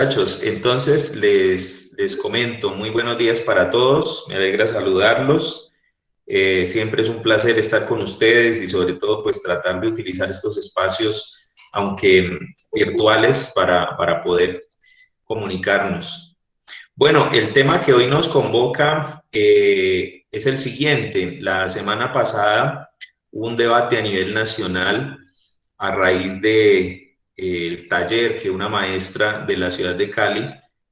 Muchachos, entonces les comento, muy buenos días para todos, me alegra saludarlos. Siempre es un placer estar con ustedes y sobre todo pues tratar de utilizar estos espacios, aunque virtuales, para poder comunicarnos. Bueno, el tema que hoy nos convoca es el siguiente. La semana pasada hubo un debate a nivel nacional a raíz de el taller que una maestra de la ciudad de Cali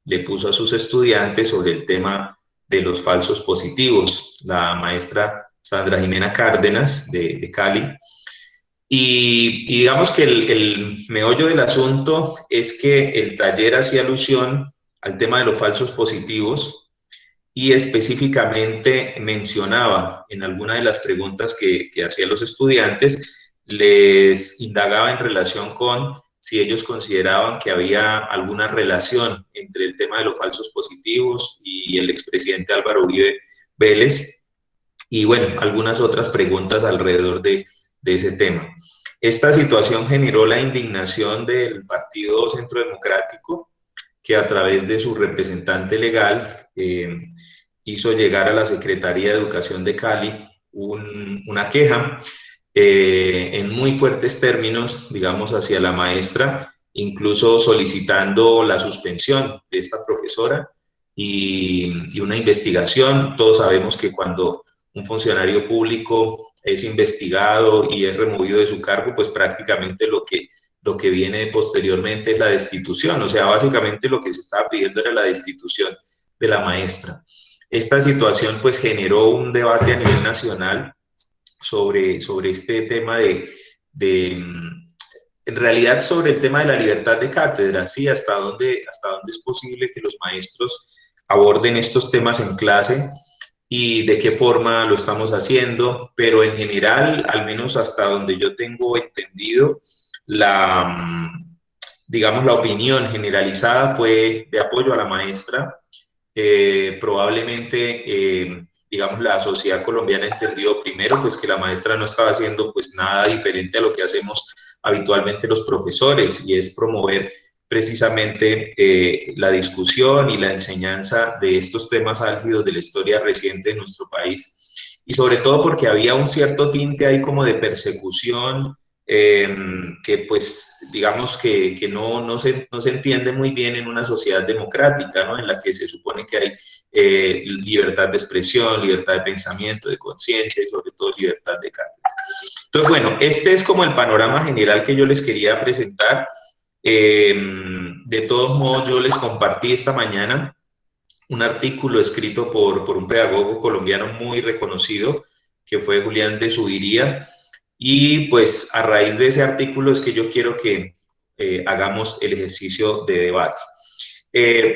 le puso a sus estudiantes sobre el tema de los falsos positivos. La maestra Sandra Jimena Cárdenas de Cali. Y digamos que el meollo del asunto es que el taller hacía alusión al tema de los falsos positivos y específicamente mencionaba en alguna de las preguntas que hacían los estudiantes, les indagaba en relación con si ellos consideraban que había alguna relación entre el tema de los falsos positivos y el expresidente Álvaro Uribe Vélez, y bueno, algunas otras preguntas alrededor de ese tema. Esta situación generó la indignación del Partido Centro Democrático, que a través de su representante legal hizo llegar a la Secretaría de Educación de Cali una queja en muy fuertes términos, digamos, hacia la maestra, incluso solicitando la suspensión de esta profesora y una investigación. Todos sabemos que cuando un funcionario público es investigado y es removido de su cargo, pues prácticamente lo que viene posteriormente es la destitución. O sea, básicamente lo que se estaba pidiendo era la destitución de la maestra. Esta situación pues generó un debate a nivel nacional sobre este tema en realidad sobre el tema de la libertad de cátedra, ¿sí? Hasta dónde es posible que los maestros aborden estos temas en clase y de qué forma lo estamos haciendo, pero en general, al menos hasta donde yo tengo entendido, digamos, la opinión generalizada fue de apoyo a la maestra. Probablemente, digamos, la sociedad colombiana entendió primero pues que la maestra no estaba haciendo pues nada diferente a lo que hacemos habitualmente los profesores, y es promover precisamente la discusión y la enseñanza de estos temas álgidos de la historia reciente de nuestro país, y sobre todo porque había un cierto tinte ahí como de persecución, que pues digamos que no se entiende muy bien en una sociedad democrática, ¿no? En la que se supone que hay libertad de expresión, libertad de pensamiento, de conciencia y sobre todo libertad de cátedra. Entonces, bueno, este es como el panorama general que yo les quería presentar. De todos modos, yo les compartí esta mañana un artículo escrito por un pedagogo colombiano muy reconocido, que fue Julián de Zuviría, y pues a raíz de ese artículo es que yo quiero que hagamos el ejercicio de debate.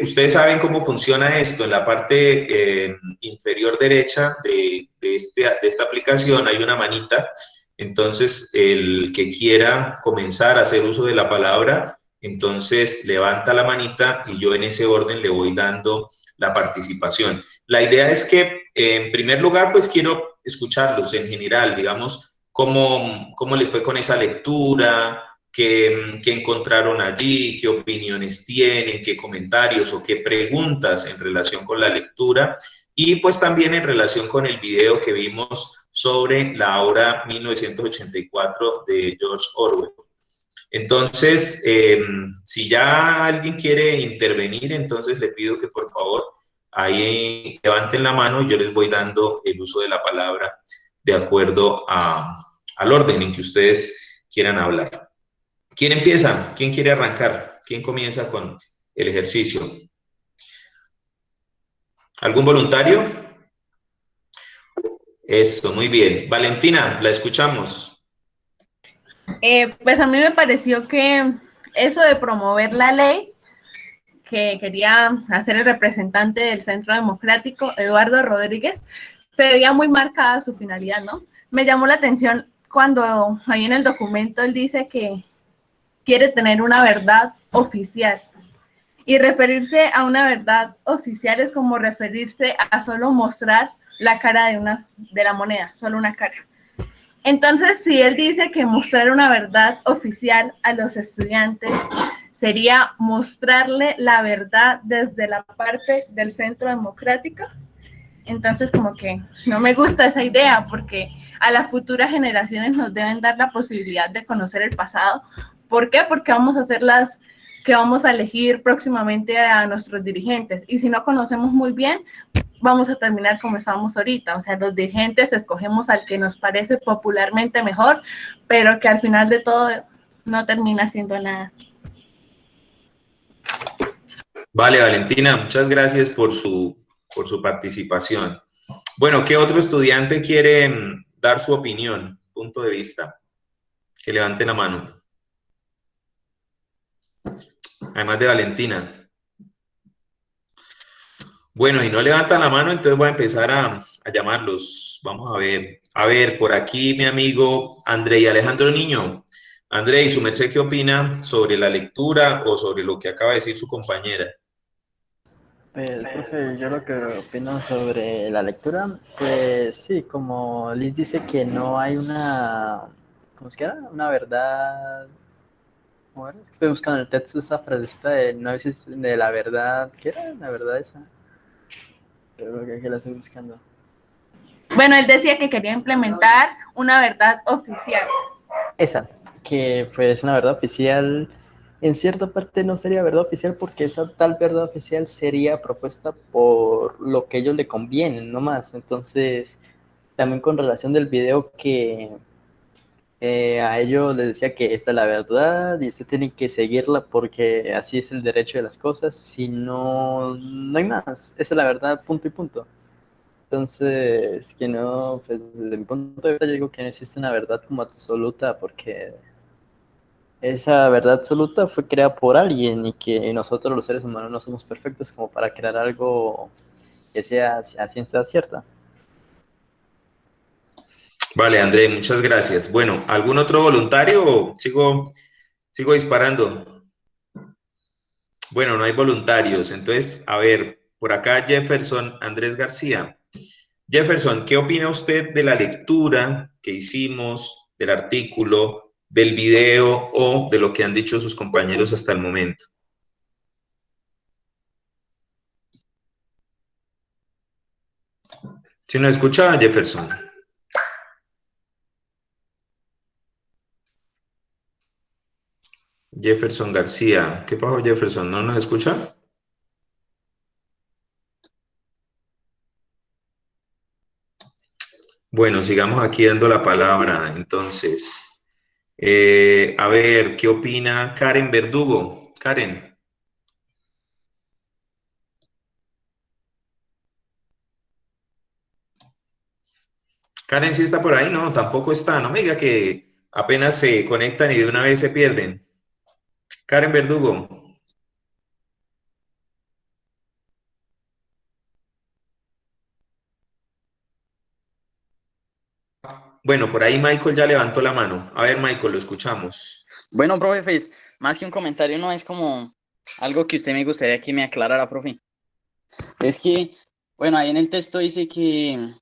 Ustedes saben cómo funciona esto. En la parte inferior derecha de esta aplicación hay una manita. Entonces, el que quiera comenzar a hacer uso de la palabra, entonces levanta la manita y yo en ese orden le voy dando la participación. La idea es que, en primer lugar, pues quiero escucharlos en general, digamos, cómo les fue con esa lectura, qué encontraron allí, qué opiniones tienen, qué comentarios o qué preguntas en relación con la lectura, y pues también en relación con el video que vimos sobre la obra 1984 de George Orwell. Entonces, si ya alguien quiere intervenir, entonces le pido que por favor ahí levanten la mano y yo les voy dando el uso de la palabra de acuerdo al orden en que ustedes quieran hablar. ¿Quién empieza? ¿Quién quiere arrancar? ¿Quién comienza con el ejercicio? ¿Algún voluntario? Eso, muy bien. Valentina, la escuchamos. Pues a mí me pareció que eso de promover la ley que quería hacer el representante del Centro Democrático, Eduardo Rodríguez, se veía muy marcada su finalidad, ¿no? Me llamó la atención cuando ahí en el documento él dice que quiere tener una verdad oficial. Y referirse a una verdad oficial es como referirse a solo mostrar la cara de la moneda, solo una cara. Entonces, si él dice que mostrar una verdad oficial a los estudiantes sería mostrarle la verdad desde la parte del centro democrático. Entonces, como que no me gusta esa idea, porque a las futuras generaciones nos deben dar la posibilidad de conocer el pasado. ¿Por qué? Porque vamos a hacer las que vamos a elegir próximamente a nuestros dirigentes. Y si no conocemos muy bien, vamos a terminar como estamos ahorita. O sea, los dirigentes escogemos al que nos parece popularmente mejor, pero que al final de todo no termina siendo nada. Vale, Valentina, muchas gracias por su participación. Bueno, ¿qué otro estudiante quiere dar su opinión, punto de vista? Que levante la mano. Además de Valentina. Bueno, y no levantan la mano, entonces voy a empezar a llamarlos. Vamos a ver. A ver, por aquí mi amigo André Alejandro Niño. André, ¿y su merced qué opina sobre la lectura o sobre lo que acaba de decir su compañera? Pues, profe, yo lo que opino sobre la lectura, pues sí, como Liz dice que no hay una, ¿cómo es que era? Una verdad, ¿cómo era? Es que estoy buscando en el texto esa frasecita de no existe de la verdad, ¿qué era? La verdad esa, creo que la estoy buscando. Bueno, él decía que quería implementar una verdad oficial. Esa, que pues una verdad oficial, en cierta parte no sería verdad oficial porque esa tal verdad oficial sería propuesta por lo que a ellos le conviene, no más. Entonces, también con relación del video que a ellos les decía que esta es la verdad y usted tiene que seguirla porque así es el derecho de las cosas, si no, no hay más, esa es la verdad, punto y punto. Entonces, que no, pues desde mi punto de vista yo digo que no existe una verdad como absoluta porque esa verdad absoluta fue creada por alguien y que nosotros los seres humanos no somos perfectos como para crear algo que sea a ciencia cierta. Vale, André, muchas gracias. Bueno, ¿algún otro voluntario o sigo disparando? Bueno, no hay voluntarios. Entonces, a ver, por acá Jefferson Andrés García. Jefferson, ¿qué opina usted de la lectura que hicimos, del artículo, del video o de lo que han dicho sus compañeros hasta el momento? ¿Sí nos escucha, Jefferson? Jefferson García. ¿Qué pasó, Jefferson? ¿No nos escucha? Bueno, sigamos aquí dando la palabra. Entonces, a ver, ¿qué opina Karen Verdugo? Karen. Karen, ¿sí está por ahí? No, tampoco está. No me diga que apenas se conectan y de una vez se pierden. Karen Verdugo. Bueno, por ahí Michael ya levantó la mano. A ver, Michael, lo escuchamos. Bueno, profe, pues más que un comentario, no es como algo que usted me gustaría que me aclarara, profe. Es que, bueno, ahí en el texto dice que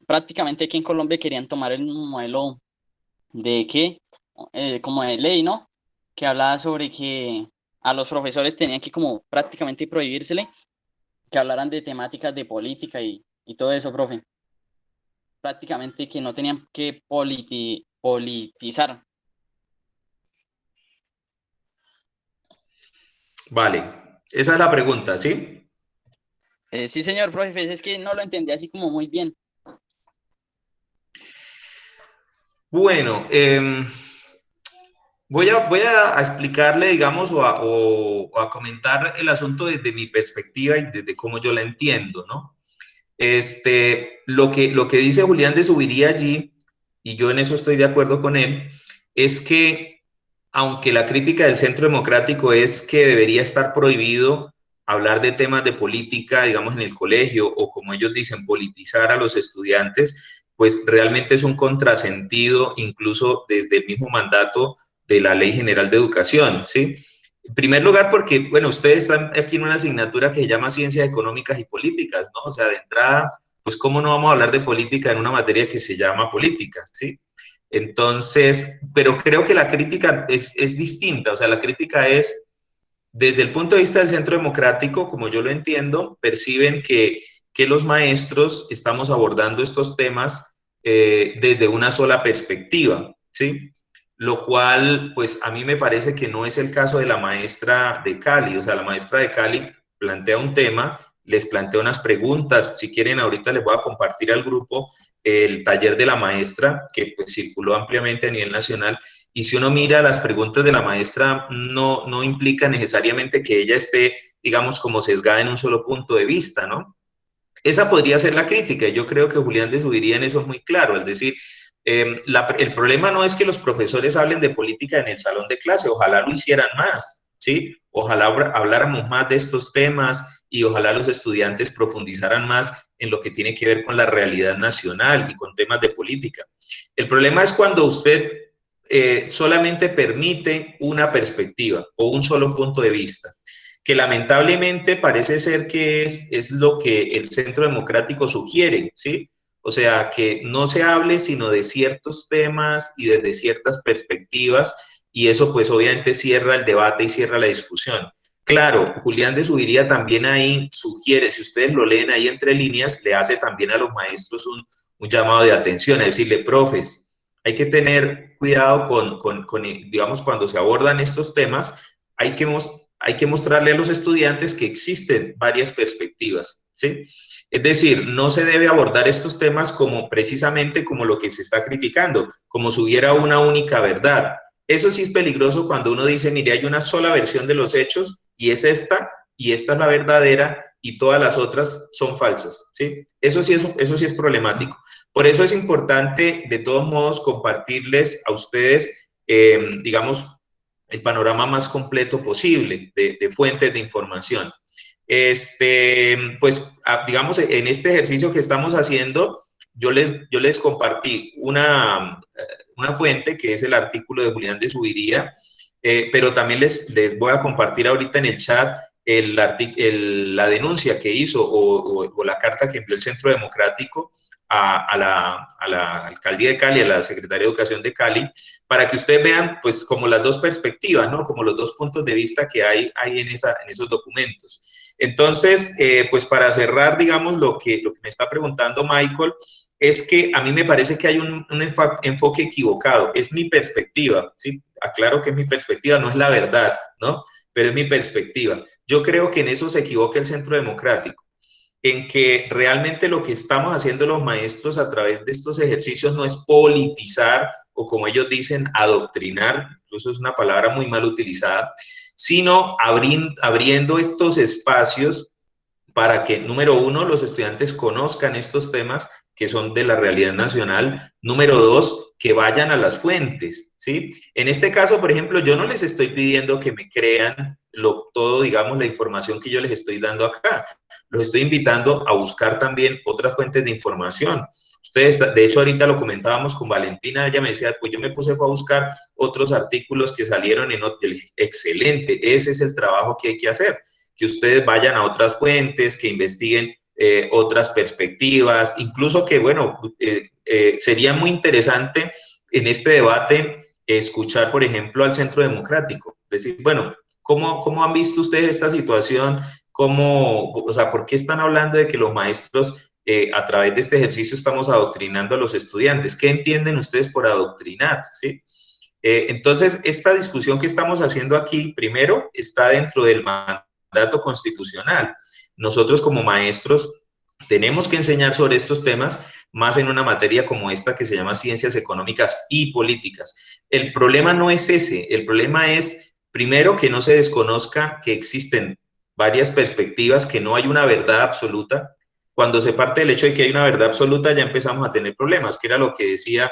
prácticamente aquí en Colombia querían tomar el modelo de qué, como de ley, ¿no? Que hablaba sobre que a los profesores tenían que como prácticamente prohibírsele que hablaran de temáticas de política y todo eso, profe. Prácticamente que no tenían que politizar. Vale, esa es la pregunta, ¿sí? Sí, señor, profe, pues es que no lo entendí así como muy bien. Bueno, voy a explicarle, digamos, o a comentar el asunto desde mi perspectiva y desde cómo yo la entiendo, ¿no? Lo que dice Julián de Subiría allí, y yo en eso estoy de acuerdo con él, es que aunque la crítica del Centro Democrático es que debería estar prohibido hablar de temas de política, digamos, en el colegio, o como ellos dicen, politizar a los estudiantes, pues realmente es un contrasentido, incluso desde el mismo mandato de la Ley General de Educación, ¿sí? En primer lugar, porque, bueno, ustedes están aquí en una asignatura que se llama Ciencias Económicas y Políticas, ¿no? O sea, de entrada, pues, ¿cómo no vamos a hablar de política en una materia que se llama política, ¿sí? Entonces, pero creo que la crítica es distinta, o sea, la crítica es Desde el punto de vista del Centro Democrático, como yo lo entiendo, perciben que los maestros estamos abordando estos temas desde una sola perspectiva, ¿sí? Lo cual, pues a mí me parece que no es el caso de la maestra de Cali. O sea, la maestra de Cali plantea un tema, les plantea unas preguntas. Si quieren, ahorita les voy a compartir al grupo el taller de la maestra, que pues circuló ampliamente a nivel nacional. Y si uno mira las preguntas de la maestra, no implica necesariamente que ella esté, digamos, como sesgada en un solo punto de vista, ¿no? Esa podría ser la crítica, y yo creo que Julián de Zuviría en eso es muy claro, es decir, el problema no es que los profesores hablen de política en el salón de clase, ojalá lo hicieran más, ¿sí? Ojalá habláramos más de estos temas y ojalá los estudiantes profundizaran más en lo que tiene que ver con la realidad nacional y con temas de política. El problema es cuando usted solamente permite una perspectiva o un solo punto de vista, que lamentablemente parece ser que es lo que el Centro Democrático sugiere, ¿sí? O sea, que no se hable sino de ciertos temas y desde ciertas perspectivas, y eso pues obviamente cierra el debate y cierra la discusión. Claro, Julián de Zuviría también ahí sugiere, si ustedes lo leen ahí entre líneas, le hace también a los maestros un llamado de atención, a decirle, profes, hay que tener cuidado digamos, cuando se abordan estos temas, hay que mostrarle a los estudiantes que existen varias perspectivas, ¿sí? Es decir, no se debe abordar estos temas como precisamente como lo que se está criticando, como si hubiera una única verdad. Eso sí es peligroso cuando uno dice, mire, hay una sola versión de los hechos y esta es la verdadera y todas las otras son falsas, ¿sí? Eso sí es problemático. Por eso es importante, de todos modos, compartirles a ustedes, digamos, el panorama más completo posible de fuentes de información. Pues, digamos, en este ejercicio que estamos haciendo, yo les compartí una fuente que es el artículo de Julián de Zuviría, pero también les voy a compartir ahorita en el chat la denuncia que hizo o la carta que envió el Centro Democrático a la Alcaldía de Cali, a la Secretaría de Educación de Cali, para que ustedes vean, pues, como las dos perspectivas, ¿no? Como los dos puntos de vista que hay en esos documentos. Entonces, pues, para cerrar, digamos, lo que me está preguntando Michael, es que a mí me parece que hay un enfoque equivocado. Es mi perspectiva, ¿sí? Aclaro que es mi perspectiva, no es la verdad, ¿no? Pero es mi perspectiva. Yo creo que en eso se equivoca el Centro Democrático, en que realmente lo que estamos haciendo los maestros a través de estos ejercicios no es politizar o, como ellos dicen, adoctrinar, incluso es una palabra muy mal utilizada, sino abriendo estos espacios para que, número uno, los estudiantes conozcan estos temas que son de la realidad nacional. Número dos, que vayan a las fuentes, ¿sí? En este caso, por ejemplo, yo no les estoy pidiendo que me crean todo, digamos, la información que yo les estoy dando acá. Los estoy invitando a buscar también otras fuentes de información. Ustedes, de hecho, ahorita lo comentábamos con Valentina, ella me decía, pues yo me puse a buscar otros artículos que salieron en otro. Excelente, ese es el trabajo que hay que hacer, que ustedes vayan a otras fuentes, que investiguen otras perspectivas, incluso que, bueno, sería muy interesante en este debate escuchar, por ejemplo, al Centro Democrático, decir, bueno, ¿cómo han visto ustedes esta situación? O sea, ¿por qué están hablando de que los maestros a través de este ejercicio estamos adoctrinando a los estudiantes? ¿Qué entienden ustedes por adoctrinar? ¿Sí? Entonces, esta discusión que estamos haciendo aquí, primero, está dentro del mandato constitucional. Nosotros como maestros tenemos que enseñar sobre estos temas, más en una materia como esta que se llama Ciencias Económicas y Políticas. El problema no es ese, el problema es, primero, que no se desconozca que existen varias perspectivas, que no hay una verdad absoluta. Cuando se parte del hecho de que hay una verdad absoluta, ya empezamos a tener problemas, que era lo que decía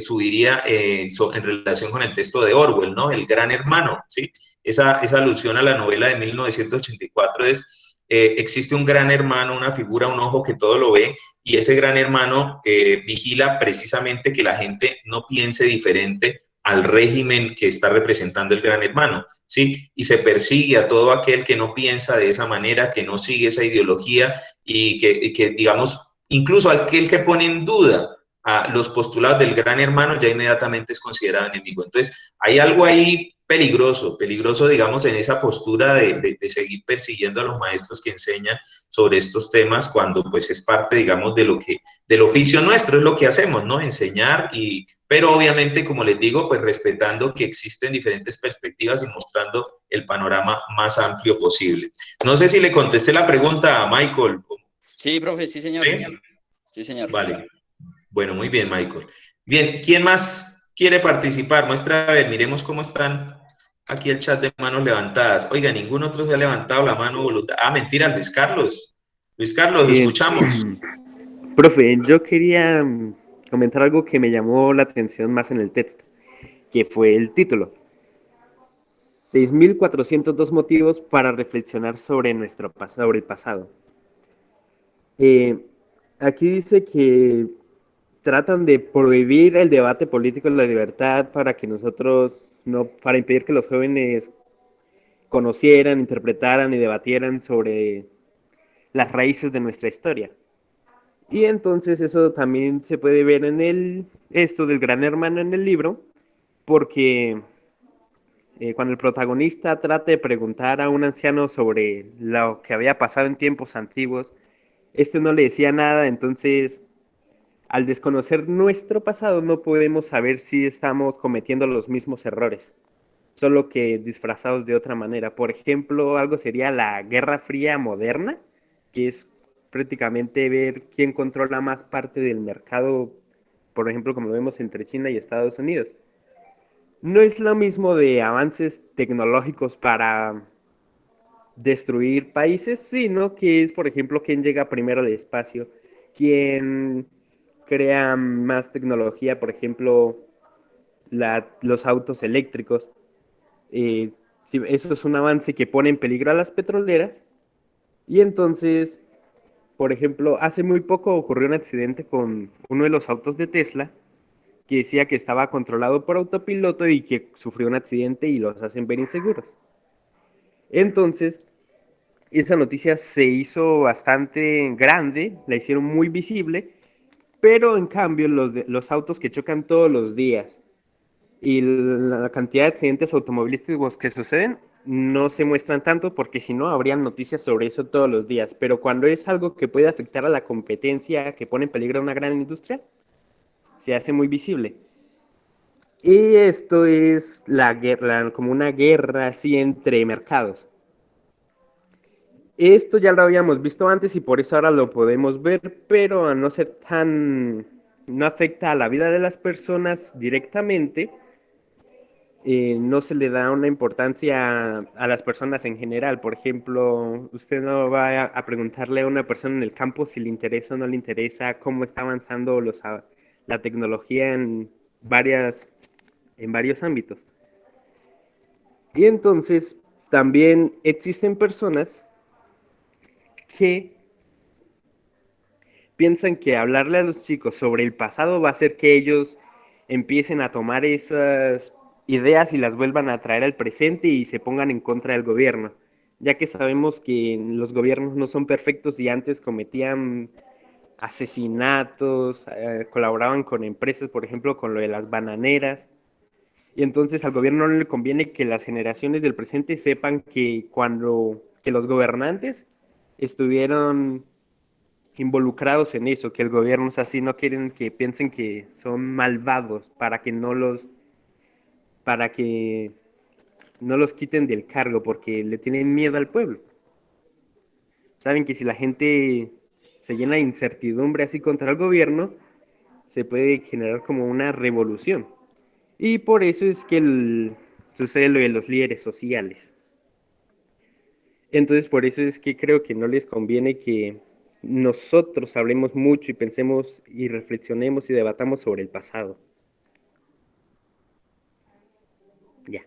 Zuviría en relación con el texto de Orwell, ¿no? El Gran Hermano, ¿sí? Esa alusión a la novela de 1984 es, existe un gran hermano, una figura, un ojo que todo lo ve, y ese gran hermano vigila precisamente que la gente no piense diferente al régimen que está representando el gran hermano, ¿sí? Y se persigue a todo aquel que no piensa de esa manera, que no sigue esa ideología y que digamos, incluso aquel que pone en duda a los postulados del gran hermano ya inmediatamente es considerado enemigo. Entonces, hay algo ahí peligroso, peligroso, digamos, en esa postura de seguir persiguiendo a los maestros que enseñan sobre estos temas cuando pues es parte, digamos, de lo que, del oficio nuestro, es lo que hacemos, ¿no? Enseñar y, pero obviamente, como les digo, pues respetando que existen diferentes perspectivas y mostrando el panorama más amplio posible. No sé si le contesté la pregunta a Michael. Sí, profe, sí, señor. ¿Sí? Sí, señor. Vale. Bueno, muy bien, Michael. Bien, ¿quién más quiere participar? Muestra, a ver, miremos cómo están aquí el chat de manos levantadas. Oiga, ningún otro se ha levantado la mano voluntaria. Ah, mentira, Luis Carlos. Luis Carlos, lo escuchamos. Profe, yo quería comentar algo que me llamó la atención más en el texto, que fue el título. 6.402 motivos para reflexionar sobre sobre el pasado. Aquí dice que tratan de prohibir el debate político en la libertad para que nosotros, no, para impedir que los jóvenes conocieran, interpretaran y debatieran sobre las raíces de nuestra historia. Y entonces eso también se puede ver en esto del Gran Hermano en el libro, porque cuando el protagonista trata de preguntar a un anciano sobre lo que había pasado en tiempos antiguos, este no le decía nada, entonces al desconocer nuestro pasado no podemos saber si estamos cometiendo los mismos errores, solo que disfrazados de otra manera. Por ejemplo, algo sería la Guerra Fría moderna, que es prácticamente ver quién controla más parte del mercado, por ejemplo, como lo vemos entre China y Estados Unidos. No es lo mismo de avances tecnológicos para destruir países, sino que es, por ejemplo, quién llega primero al espacio, quién crea más tecnología, por ejemplo, los autos eléctricos. Si eso es un avance que pone en peligro a las petroleras. Y entonces, por ejemplo, hace muy poco ocurrió un accidente con uno de los autos de Tesla que decía que estaba controlado por autopiloto y que sufrió un accidente y los hacen ver inseguros. Entonces, esa noticia se hizo bastante grande, la hicieron muy visible, pero en cambio los autos que chocan todos los días y la cantidad de accidentes automovilísticos que suceden no se muestran tanto porque si no habrían noticias sobre eso todos los días, pero cuando es algo que puede afectar a la competencia, que pone en peligro a una gran industria, se hace muy visible. Y esto es la guerra, como una guerra así entre mercados. Esto ya lo habíamos visto antes y por eso ahora lo podemos ver, pero a no ser tan, no afecta a la vida de las personas directamente, no se le da una importancia a las personas en general. Por ejemplo, usted no va a preguntarle a una persona en el campo si le interesa o no le interesa cómo está avanzando la tecnología en varios ámbitos. Y entonces también existen personas que piensan que hablarle a los chicos sobre el pasado va a hacer que ellos empiecen a tomar esas ideas y las vuelvan a traer al presente y se pongan en contra del gobierno, ya que sabemos que los gobiernos no son perfectos y antes cometían asesinatos, colaboraban con empresas, por ejemplo, con lo de las bananeras, y entonces al gobierno no le conviene que las generaciones del presente sepan que que los gobernantes estuvieron involucrados en eso, que el gobierno es así, no quieren que piensen que son malvados para que no los quiten del cargo porque le tienen miedo al pueblo. Saben que si la gente se llena de incertidumbre así contra el gobierno, se puede generar como una revolución. Y por eso es que sucede lo de los líderes sociales. Entonces, por eso es que creo que no les conviene que nosotros hablemos mucho y pensemos y reflexionemos y debatamos sobre el pasado. Ya.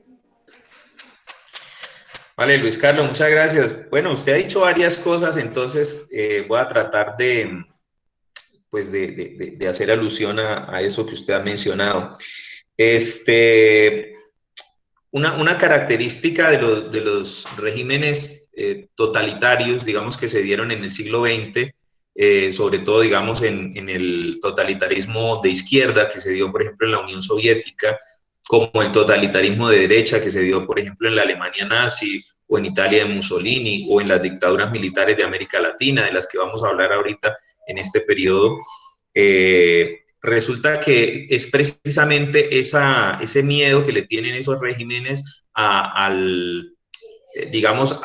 Vale, Luis Carlos, muchas gracias. Bueno, usted ha dicho varias cosas, entonces voy a tratar pues de hacer alusión a eso que usted ha mencionado. Una característica de los regímenes totalitarios, digamos, que se dieron en el siglo XX, sobre todo, digamos, en el totalitarismo de izquierda que se dio, por ejemplo, en la Unión Soviética, como el totalitarismo de derecha que se dio, por ejemplo, en la Alemania nazi, o en Italia de Mussolini, o en las dictaduras militares de América Latina, de las que vamos a hablar ahorita en este periodo. Resulta que es precisamente ese miedo que le tienen esos regímenes digamos,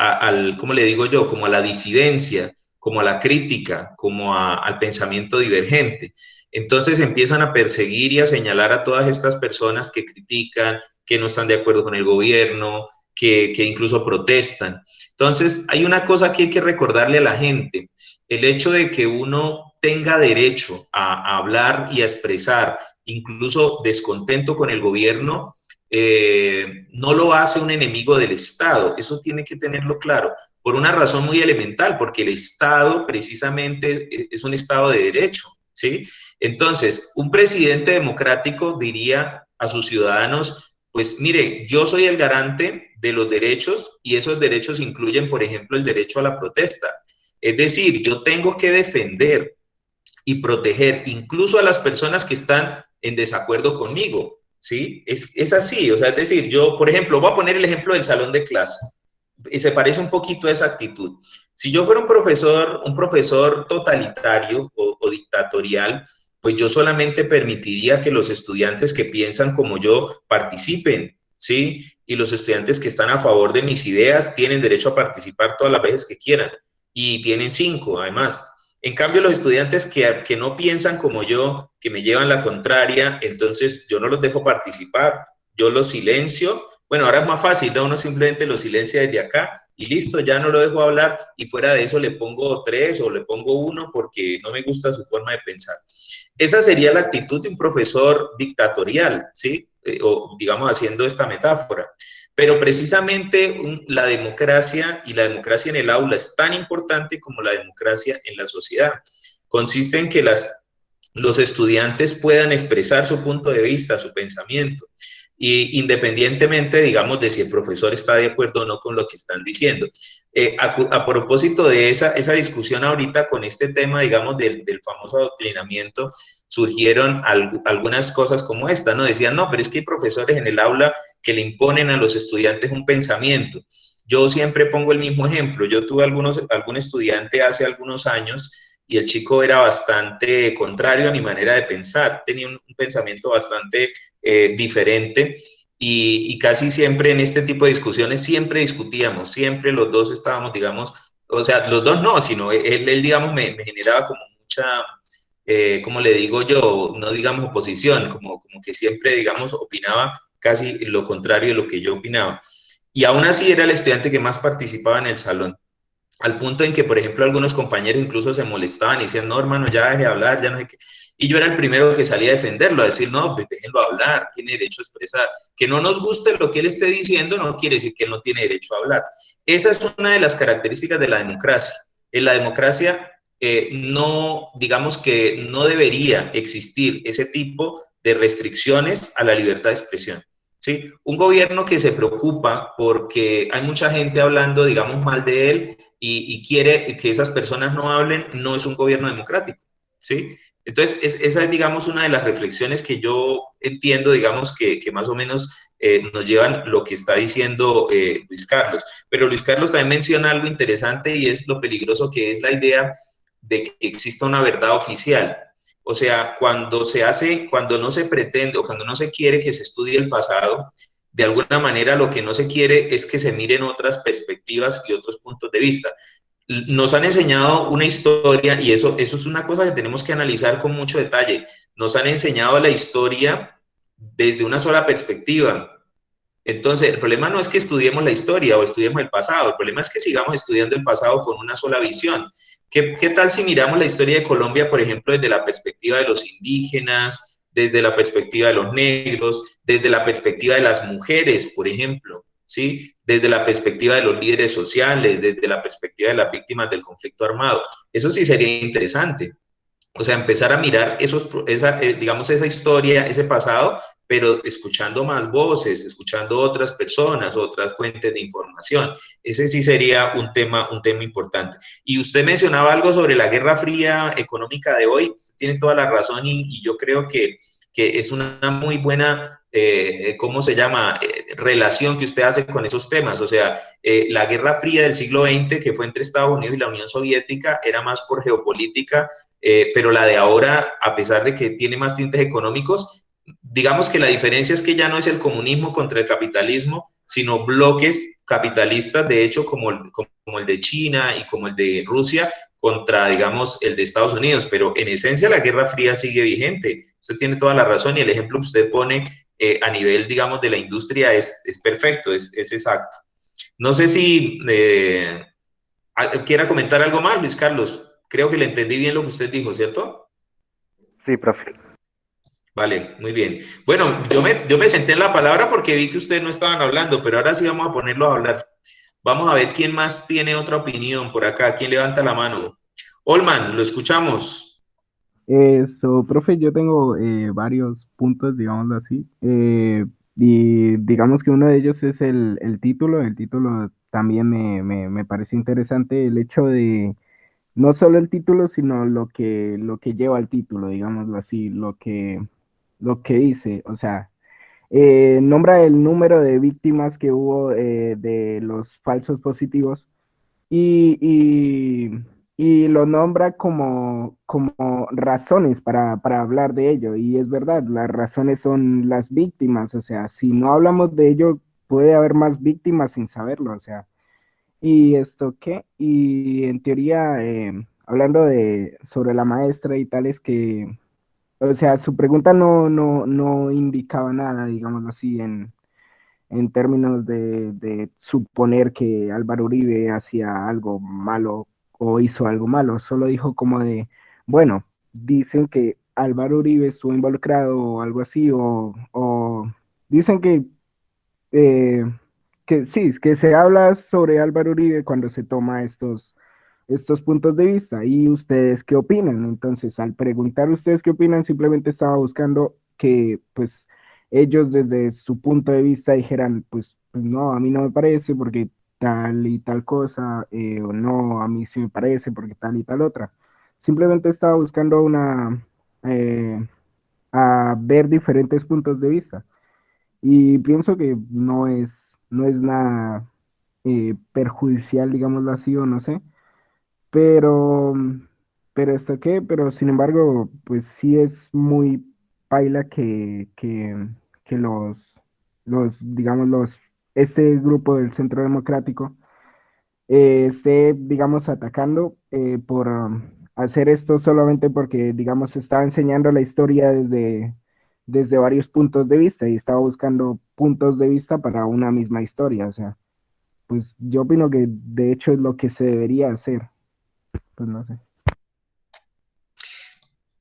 ¿cómo le digo yo? Como a la disidencia, como a la crítica, como al pensamiento divergente. Entonces empiezan a perseguir y a señalar a todas estas personas que critican, que no están de acuerdo con el gobierno, que incluso protestan. Entonces, hay una cosa que hay que recordarle a la gente: el hecho de que uno tenga derecho a hablar y a expresar incluso descontento con el gobierno, no lo hace un enemigo del Estado. Eso tiene que tenerlo claro, por una razón muy elemental, porque el Estado precisamente es un Estado de derecho, ¿sí? Entonces, un presidente democrático diría a sus ciudadanos: pues mire, yo soy el garante de los derechos, y esos derechos incluyen, por ejemplo, el derecho a la protesta. Es decir, yo tengo que defender y proteger incluso a las personas que están en desacuerdo conmigo, ¿sí? Es así, o sea, es decir, yo, por ejemplo, voy a poner el ejemplo del salón de clase, y se parece un poquito a esa actitud. Si yo fuera un profesor totalitario o dictatorial, pues yo solamente permitiría que los estudiantes que piensan como yo participen, ¿sí? Y los estudiantes que están a favor de mis ideas tienen derecho a participar todas las veces que quieran, y tienen 5 además. En cambio, los estudiantes que no piensan como yo, que me llevan la contraria, entonces yo no los dejo participar, yo los silencio. Bueno, ahora es más fácil, ¿no? Uno simplemente lo silencia desde acá y listo, ya no lo dejo hablar, y fuera de eso le pongo 3 o le pongo 1 porque no me gusta su forma de pensar. Esa sería la actitud de un profesor dictatorial, ¿sí? O digamos, haciendo esta metáfora. Pero precisamente la democracia, y la democracia en el aula, es tan importante como la democracia en la sociedad. Consiste en que los estudiantes puedan expresar su punto de vista, su pensamiento, y independientemente, digamos, de si el profesor está de acuerdo o no con lo que están diciendo. A propósito de esa discusión ahorita con este tema, digamos, del famoso adoctrinamiento, surgieron algunas cosas como esta, ¿no? Decían: no, pero es que hay profesores en el aula que le imponen a los estudiantes un pensamiento. Yo siempre pongo el mismo ejemplo. Yo tuve algún estudiante hace algunos años, y el chico era bastante contrario a mi manera de pensar, tenía un pensamiento bastante diferente, y casi siempre en este tipo de discusiones siempre discutíamos, siempre los dos estábamos, digamos, o sea, los dos no, sino él digamos, me generaba como mucha, como le digo yo, no digamos oposición, como que siempre, digamos, opinaba casi lo contrario de lo que yo opinaba. Y aún así era el estudiante que más participaba en el salón, al punto en que, por ejemplo, algunos compañeros incluso se molestaban y decían: no, hermano, ya deje de hablar, ya no sé qué. Y yo era el primero que salía a defenderlo, a decir: no, pues déjenlo hablar, tiene derecho a expresar. Que no nos guste lo que él esté diciendo no quiere decir que él no tiene derecho a hablar. Esa es una de las características de la democracia. En la democracia, no, digamos que no debería existir ese tipo de restricciones a la libertad de expresión, ¿sí? Un gobierno que se preocupa porque hay mucha gente hablando, digamos, mal de él, y quiere que esas personas no hablen, no es un gobierno democrático, ¿sí? Entonces, esa es, digamos, una de las reflexiones que yo entiendo, digamos, que más o menos nos llevan lo que está diciendo Luis Carlos. Pero Luis Carlos también menciona algo interesante, y es lo peligroso que es la idea de que exista una verdad oficial. O sea, cuando no se pretende o cuando no se quiere que se estudie el pasado, de alguna manera lo que no se quiere es que se miren otras perspectivas y otros puntos de vista. Nos han enseñado una historia, y eso es una cosa que tenemos que analizar con mucho detalle. Nos han enseñado la historia desde una sola perspectiva. Entonces, el problema no es que estudiemos la historia o estudiemos el pasado, el problema es que sigamos estudiando el pasado con una sola visión. ¿Qué tal si miramos la historia de Colombia, por ejemplo, desde la perspectiva de los indígenas, desde la perspectiva de los negros, desde la perspectiva de las mujeres, por ejemplo, ¿sí? Desde la perspectiva de los líderes sociales, desde la perspectiva de las víctimas del conflicto armado? Eso sí sería interesante. O sea, empezar a mirar digamos, esa historia, ese pasado, pero escuchando más voces, escuchando otras personas, otras fuentes de información. Ese sí sería un tema importante. Y usted mencionaba algo sobre la Guerra Fría económica de hoy. Usted tiene toda la razón, y yo creo que es una muy buena ¿cómo se llama? Relación que usted hace con esos temas. O sea, la Guerra Fría del siglo XX, que fue entre Estados Unidos y la Unión Soviética, era más por geopolítica, pero la de ahora, a pesar de que tiene más tintes económicos, digamos que la diferencia es que ya no es el comunismo contra el capitalismo, sino bloques capitalistas, de hecho, como el de China y como el de Rusia, contra, digamos, el de Estados Unidos, pero en esencia la Guerra Fría sigue vigente. Usted tiene toda la razón y el ejemplo que usted pone a nivel, digamos, de la industria es perfecto, es exacto. No sé si quiera comentar algo más, Luis Carlos. Creo que le entendí bien lo que usted dijo, ¿cierto? Sí, profe. Vale, muy bien. Bueno, yo me senté en la palabra porque vi que ustedes no estaban hablando, pero ahora sí vamos a ponerlos a hablar. Vamos a ver quién más tiene otra opinión por acá. ¿Quién levanta la mano? Olman, lo escuchamos. Eso, profe, yo tengo varios puntos, digámoslo así, y digamos que uno de ellos es el título. El título también me parece interesante el hecho de no solo el título, sino lo que lleva el título, digámoslo así, lo que dice, o sea, nombra el número de víctimas que hubo de los falsos positivos y, y lo nombra como razones para hablar de ello. Y es verdad, las razones son las víctimas, o sea, si no hablamos de ello, puede haber más víctimas sin saberlo, o sea. ¿Y esto qué? Y en teoría, hablando sobre la maestra y tales que, o sea, su pregunta no indicaba nada, digámoslo así, en términos de suponer que Álvaro Uribe hacía algo malo o hizo algo malo. Solo dijo como de, bueno, dicen que Álvaro Uribe estuvo involucrado o algo así, o dicen eh, que sí, que se habla sobre Álvaro Uribe cuando se toma estos puntos de vista. ¿Y ustedes qué opinan? Entonces, al preguntar ustedes qué opinan, simplemente estaba buscando que, pues, ellos desde su punto de vista dijeran, pues no, a mí no me parece porque tal y tal cosa, o no, a mí sí me parece porque tal y tal otra. Simplemente estaba buscando eh, a ver diferentes puntos de vista. Y pienso que no es nada perjudicial, digámoslo así, o no sé, pero, pero esto qué, pero sin embargo, pues sí es muy paila que digamos, este grupo del Centro Democrático esté, digamos, atacando por hacer esto solamente porque, digamos, estaba enseñando la historia desde varios puntos de vista y estaba buscando puntos de vista para una misma historia. O sea, pues yo opino que de hecho es lo que se debería hacer. Pues no sé.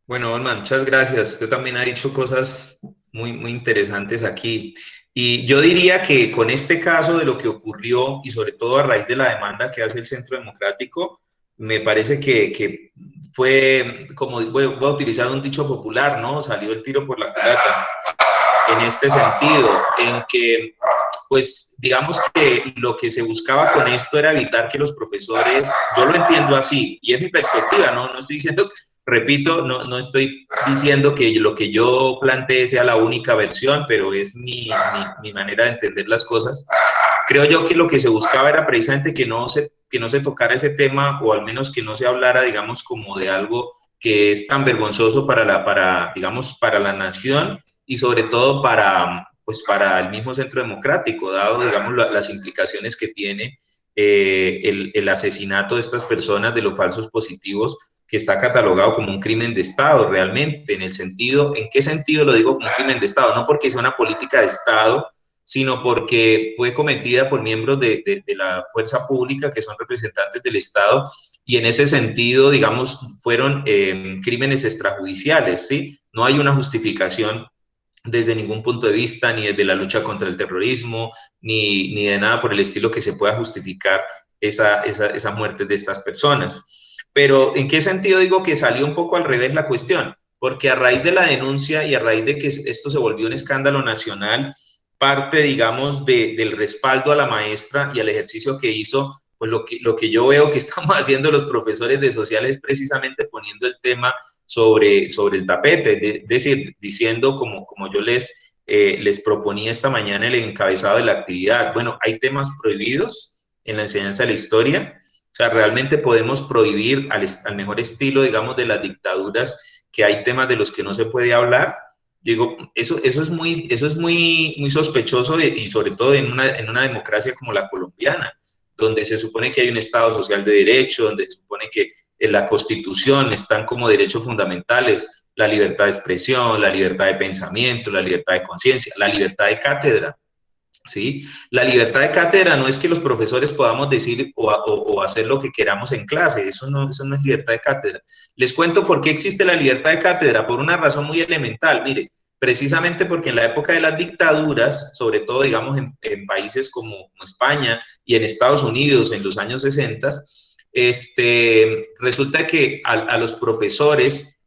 Bueno, Olman, muchas gracias. Usted también ha dicho cosas muy interesantes aquí. Y yo diría que con este caso de lo que ocurrió y sobre todo a raíz de la demanda que hace el Centro Democrático, me parece que fue, como voy a utilizar un dicho popular, ¿no? Salió el tiro por la culata en este sentido, en que, pues, digamos que lo que se buscaba con esto era evitar que los profesores, yo lo entiendo así, y es mi perspectiva, no estoy diciendo, repito, no estoy diciendo que lo que yo plantee sea la única versión, pero es mi manera de entender las cosas. Creo yo que lo que se buscaba era precisamente que no se tocara ese tema, o al menos que no se hablara, digamos, como de algo que es tan vergonzoso digamos, para la nación y sobre todo pues para el mismo Centro Democrático, dado, digamos, las implicaciones que tiene el asesinato de estas personas, de los falsos positivos, que está catalogado como un crimen de Estado realmente, ¿en qué sentido lo digo como un crimen de Estado? No porque sea una política de Estado, sino porque fue cometida por miembros de la fuerza pública, que son representantes del Estado, y en ese sentido, digamos, fueron crímenes extrajudiciales, ¿sí? No hay una justificación desde ningún punto de vista, ni desde la lucha contra el terrorismo, ni de nada por el estilo que se pueda justificar esa muerte de estas personas. Pero ¿en qué sentido digo que salió un poco al revés la cuestión? Porque a raíz de la denuncia y a raíz de que esto se volvió un escándalo nacional, parte, digamos, del respaldo a la maestra y al ejercicio que hizo, pues lo que yo veo que estamos haciendo los profesores de sociales es precisamente poniendo el tema sobre el tapete, es decir, diciendo como yo les les proponía esta mañana el encabezado de la actividad. Bueno, hay temas prohibidos en la enseñanza de la historia. O sea, realmente podemos prohibir al mejor estilo, digamos, de las dictaduras, que hay temas de los que no se puede hablar. Digo, eso es muy sospechoso y sobre todo en una democracia como la colombiana, donde se supone que hay un Estado social de derecho, donde se supone que en la Constitución están como derechos fundamentales la libertad de expresión, la libertad de pensamiento, la libertad de conciencia, la libertad de cátedra. ¿Sí? La libertad de cátedra no es que los profesores podamos decir o hacer lo que queramos en clase, eso no es libertad de cátedra. Les cuento por qué existe la libertad de cátedra, por una razón muy elemental, mire, precisamente porque en la época de las dictaduras, sobre todo, digamos, en países como España y en Estados Unidos en los años 60, resulta que a los profesores,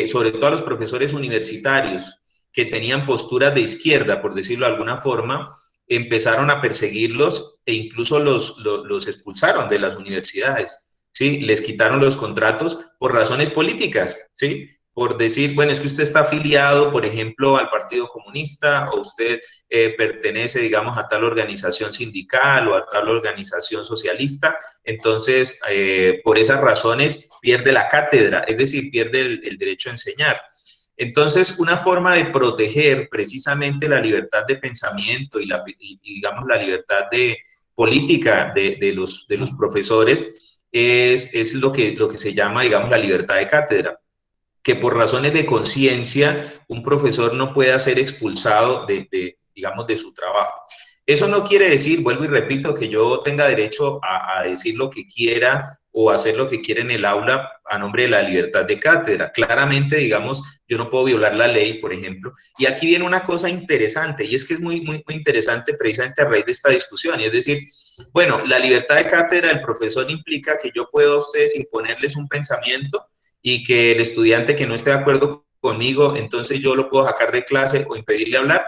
sobre todo a los profesores universitarios, que tenían posturas de izquierda, por decirlo de alguna forma, empezaron a perseguirlos e incluso los expulsaron de las universidades, ¿sí? Les quitaron los contratos por razones políticas, ¿sí? Por decir, bueno, es que usted está afiliado, por ejemplo, al Partido Comunista, o usted pertenece, digamos, a tal organización sindical o a tal organización socialista, entonces, por esas razones, pierde la cátedra, es decir, pierde el derecho a enseñar. Entonces, una forma de proteger precisamente la libertad de pensamiento y digamos, la libertad de política de los profesores es lo que se llama, digamos, la libertad de cátedra, que por razones de conciencia un profesor no pueda ser expulsado digamos, de su trabajo. Eso no quiere decir, vuelvo y repito, que yo tenga derecho a decir lo que quiera o hacer lo que quiera en el aula a nombre de la libertad de cátedra. Claramente, digamos, yo no puedo violar la ley, por ejemplo. Y aquí viene una cosa interesante, y es que es muy interesante precisamente a raíz de esta discusión, y es decir, bueno, la libertad de cátedra del profesor implica que yo puedo a ustedes imponerles un pensamiento y que el estudiante que no esté de acuerdo conmigo, entonces yo lo puedo sacar de clase o impedirle hablar.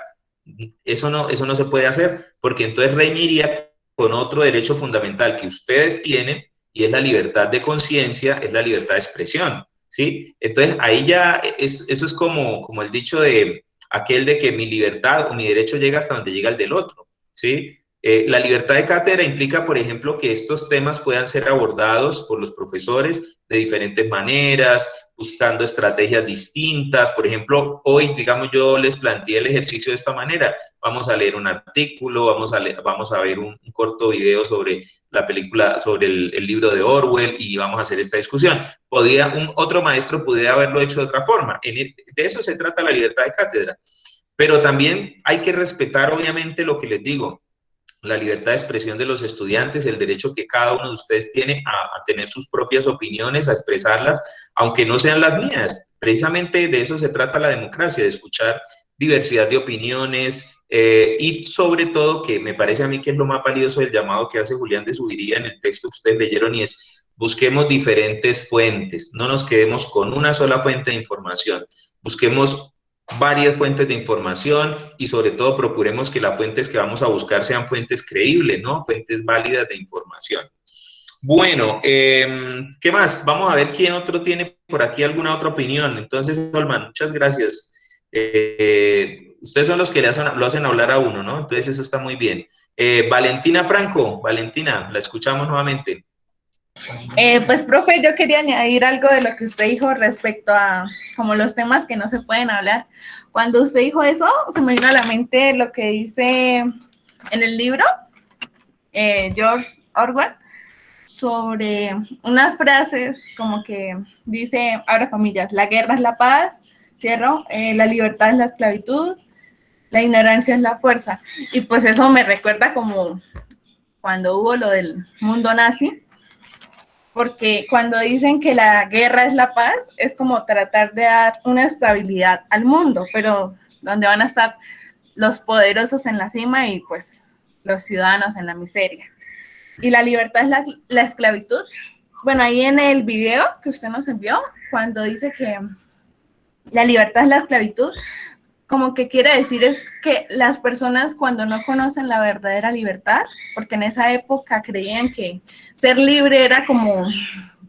Eso no se puede hacer, porque entonces reñiría con otro derecho fundamental que ustedes tienen, y es la libertad de conciencia, es la libertad de expresión, ¿sí? Entonces ahí ya eso es como el dicho de aquel de que mi libertad o mi derecho llega hasta donde llega el del otro, ¿sí? La libertad de cátedra implica, por ejemplo, que estos temas puedan ser abordados por los profesores de diferentes maneras, buscando estrategias distintas. Por ejemplo, hoy, digamos, yo les planteé el ejercicio de esta manera. Vamos a leer un artículo, vamos a ver un corto video sobre la película, sobre el libro de Orwell, y vamos a hacer esta discusión. Otro maestro pudiera haberlo hecho de otra forma. De eso se trata la libertad de cátedra. Pero también hay que respetar, obviamente, lo que les digo, la libertad de expresión de los estudiantes, el derecho que cada uno de ustedes tiene a tener sus propias opiniones, a expresarlas, aunque no sean las mías. Precisamente de eso se trata la democracia, de escuchar diversidad de opiniones, y sobre todo, que me parece a mí que es lo más valioso del llamado que hace Julián de Zuviría en el texto que ustedes leyeron, y es: busquemos diferentes fuentes, no nos quedemos con una sola fuente de información, busquemos varias fuentes de información, y sobre todo procuremos que las fuentes que vamos a buscar sean fuentes creíbles, ¿no? Fuentes válidas de información. Bueno, ¿qué más? Vamos a ver quién otro tiene por aquí alguna otra opinión. Entonces, Olman, muchas gracias. Ustedes son los que lo hacen hablar a uno, ¿no? Entonces eso está muy bien. Valentina Franco, Valentina, la escuchamos nuevamente. Pues, profe, yo quería añadir algo de lo que usted dijo respecto a como los temas que no se pueden hablar. Cuando usted dijo eso, se me vino a la mente lo que dice en el libro George Orwell, sobre unas frases como que dice, abro comillas, la guerra es la paz, cierro, la libertad es la esclavitud, la ignorancia es la fuerza. Y pues eso me recuerda como cuando hubo lo del mundo nazi, porque cuando dicen que la guerra es la paz, es como tratar de dar una estabilidad al mundo, pero donde van a estar los poderosos en la cima y pues los ciudadanos en la miseria. Y la libertad es la esclavitud. Bueno, ahí en el video que usted nos envió, cuando dice que la libertad es la esclavitud, como que quiere decir es que las personas cuando no conocen la verdadera libertad, porque en esa época creían que ser libre era como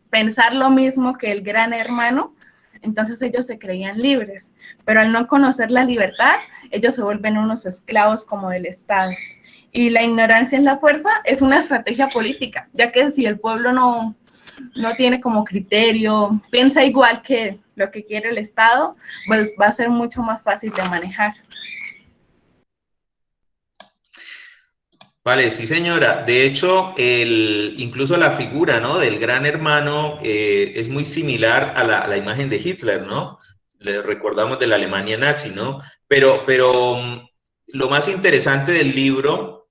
pensar lo mismo que el gran hermano, Entonces ellos se creían libres, pero al no conocer la libertad, ellos se vuelven unos esclavos como del Estado. Y la ignorancia en la fuerza es una estrategia política, ya que si el pueblo no tiene como criterio, piensa igual que lo que quiere el Estado, pues va a ser mucho más fácil de manejar. Vale, sí señora. De hecho, incluso la figura, ¿no?, del gran hermano es muy similar a la imagen de Hitler, ¿no? Le recordamos de la Alemania nazi, ¿no? Pero lo más interesante del libro,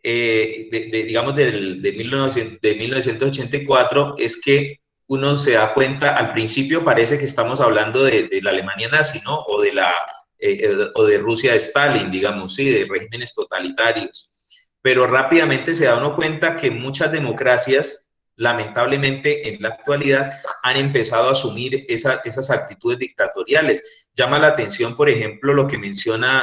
digamos, de 1984, es que uno se da cuenta, al principio parece que estamos hablando de la Alemania nazi, ¿no? O de Rusia de Stalin, digamos, sí, de regímenes totalitarios. Pero rápidamente se da uno cuenta que muchas democracias, lamentablemente en la actualidad, han empezado a asumir esas actitudes dictatoriales. Llama la atención, por ejemplo, lo que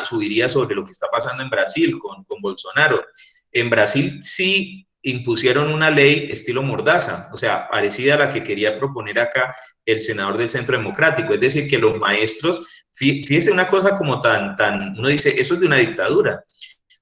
subiría sobre lo que está pasando en Brasil con Bolsonaro. En Brasil sí impusieron una ley estilo Mordaza, o sea, parecida a la que quería proponer acá el senador del Centro Democrático, es decir, que los maestros, fíjese una cosa como uno dice, eso es de una dictadura.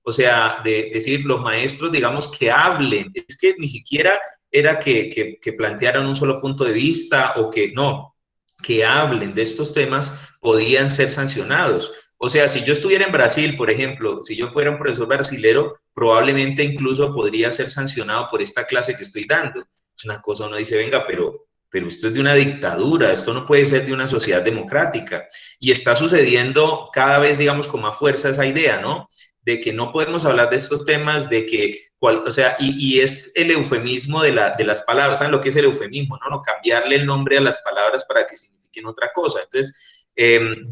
O sea, de decir, los maestros, digamos, que hablen, es que ni siquiera era que plantearan un solo punto de vista o que hablen de estos temas, podían ser sancionados. O sea, si yo estuviera en Brasil, por ejemplo, si yo fuera un profesor brasilero, probablemente incluso podría ser sancionado por esta clase que estoy dando. Es una cosa, uno dice, venga, pero esto es de una dictadura, esto no puede ser de una sociedad democrática. Y está sucediendo cada vez, digamos, con más fuerza esa idea, ¿no?, de que no podemos hablar de estos temas, de que, o sea, y es el eufemismo de las palabras. ¿Saben lo que es el eufemismo? No, cambiarle el nombre a las palabras para que signifiquen otra cosa. Entonces, en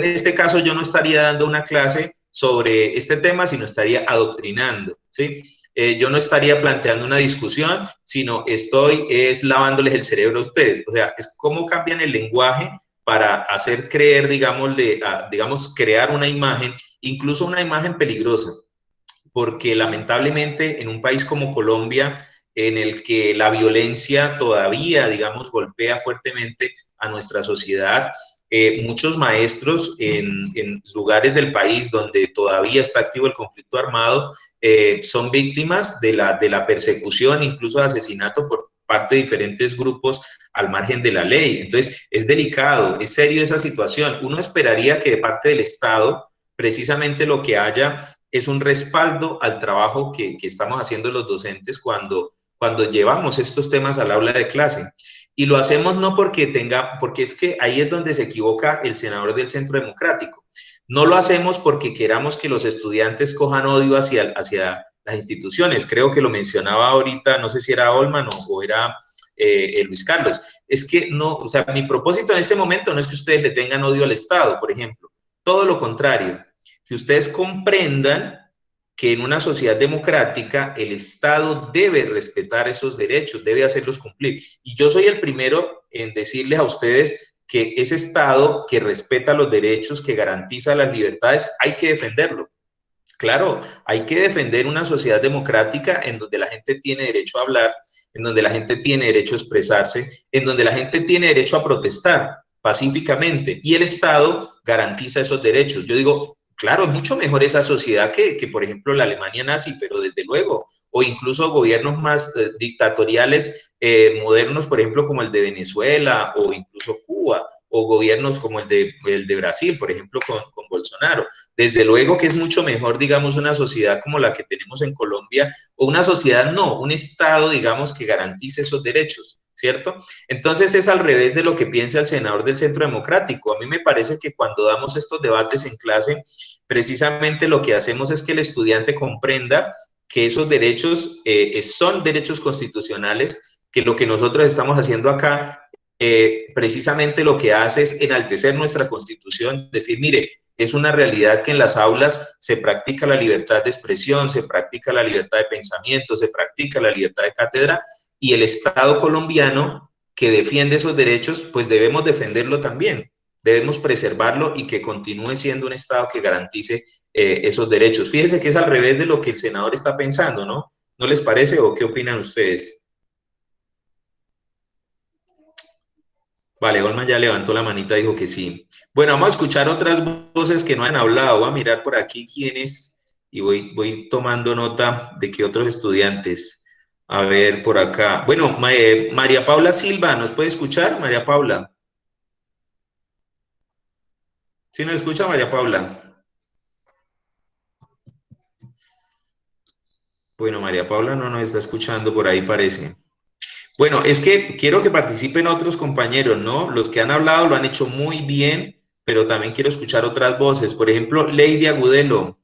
este caso yo no estaría dando una clase sobre este tema, sino estaría adoctrinando, ¿sí? Yo no estaría planteando una discusión, sino es lavándoles el cerebro a ustedes. O sea, es cómo cambian el lenguaje para hacer creer, digamos, crear una imagen, incluso una imagen peligrosa, porque lamentablemente en un país como Colombia, en el que la violencia todavía, digamos, golpea fuertemente a nuestra sociedad, muchos maestros en lugares del país donde todavía está activo el conflicto armado, son víctimas de la persecución, incluso de asesinato por parte de diferentes grupos al margen de la ley. Entonces, es delicado, es serio esa situación. Uno esperaría que de parte del Estado, precisamente lo que haya es un respaldo al trabajo que estamos haciendo los docentes cuando llevamos estos temas al aula de clase. Y lo hacemos no porque es que ahí es donde se equivoca el senador del Centro Democrático. No lo hacemos porque queramos que los estudiantes cojan odio hacia las instituciones. Creo que lo mencionaba ahorita, no sé si era Olman o era Luis Carlos. Es que no, o sea, mi propósito en este momento no es que ustedes le tengan odio al Estado, por ejemplo. Todo lo contrario, que ustedes comprendan que en una sociedad democrática el Estado debe respetar esos derechos, debe hacerlos cumplir. Y yo soy el primero en decirles a ustedes que ese Estado que respeta los derechos, que garantiza las libertades, hay que defenderlo. Claro, hay que defender una sociedad democrática en donde la gente tiene derecho a hablar, en donde la gente tiene derecho a expresarse, en donde la gente tiene derecho a protestar pacíficamente y el Estado garantiza esos derechos. Yo digo, claro, es mucho mejor esa sociedad que por ejemplo, la Alemania nazi, pero desde luego, o incluso gobiernos más dictatoriales, modernos, por ejemplo, como el de Venezuela o incluso Cuba, o gobiernos como el de Brasil, por ejemplo, con Bolsonaro. Desde luego que es mucho mejor, digamos, una sociedad como la que tenemos en Colombia, o una sociedad no, un Estado, digamos, que garantice esos derechos, ¿cierto? Entonces es al revés de lo que piensa el senador del Centro Democrático. A mí me parece que cuando damos estos debates en clase, precisamente lo que hacemos es que el estudiante comprenda que esos derechos son derechos constitucionales, que lo que nosotros estamos haciendo acá precisamente lo que hace es enaltecer nuestra Constitución, decir, mire, es una realidad que en las aulas se practica la libertad de expresión, se practica la libertad de pensamiento, se practica la libertad de cátedra, y el Estado colombiano que defiende esos derechos, pues debemos defenderlo también, debemos preservarlo y que continúe siendo un Estado que garantice esos derechos. Fíjense que es al revés de lo que el senador está pensando, ¿no? ¿No les parece o qué opinan ustedes? Vale, Olman ya levantó la manita, dijo que sí. Bueno, vamos a escuchar otras voces que no han hablado. Voy a mirar por aquí quiénes y voy tomando nota de que otros estudiantes. A ver, por acá. Bueno, María Paula Silva, ¿nos puede escuchar, María Paula? ¿Sí nos escucha, María Paula? Bueno, María Paula no nos está escuchando por ahí, parece. Bueno, es que quiero que participen otros compañeros, ¿no? Los que han hablado lo han hecho muy bien, pero también quiero escuchar otras voces. Por ejemplo, Lady Agudelo.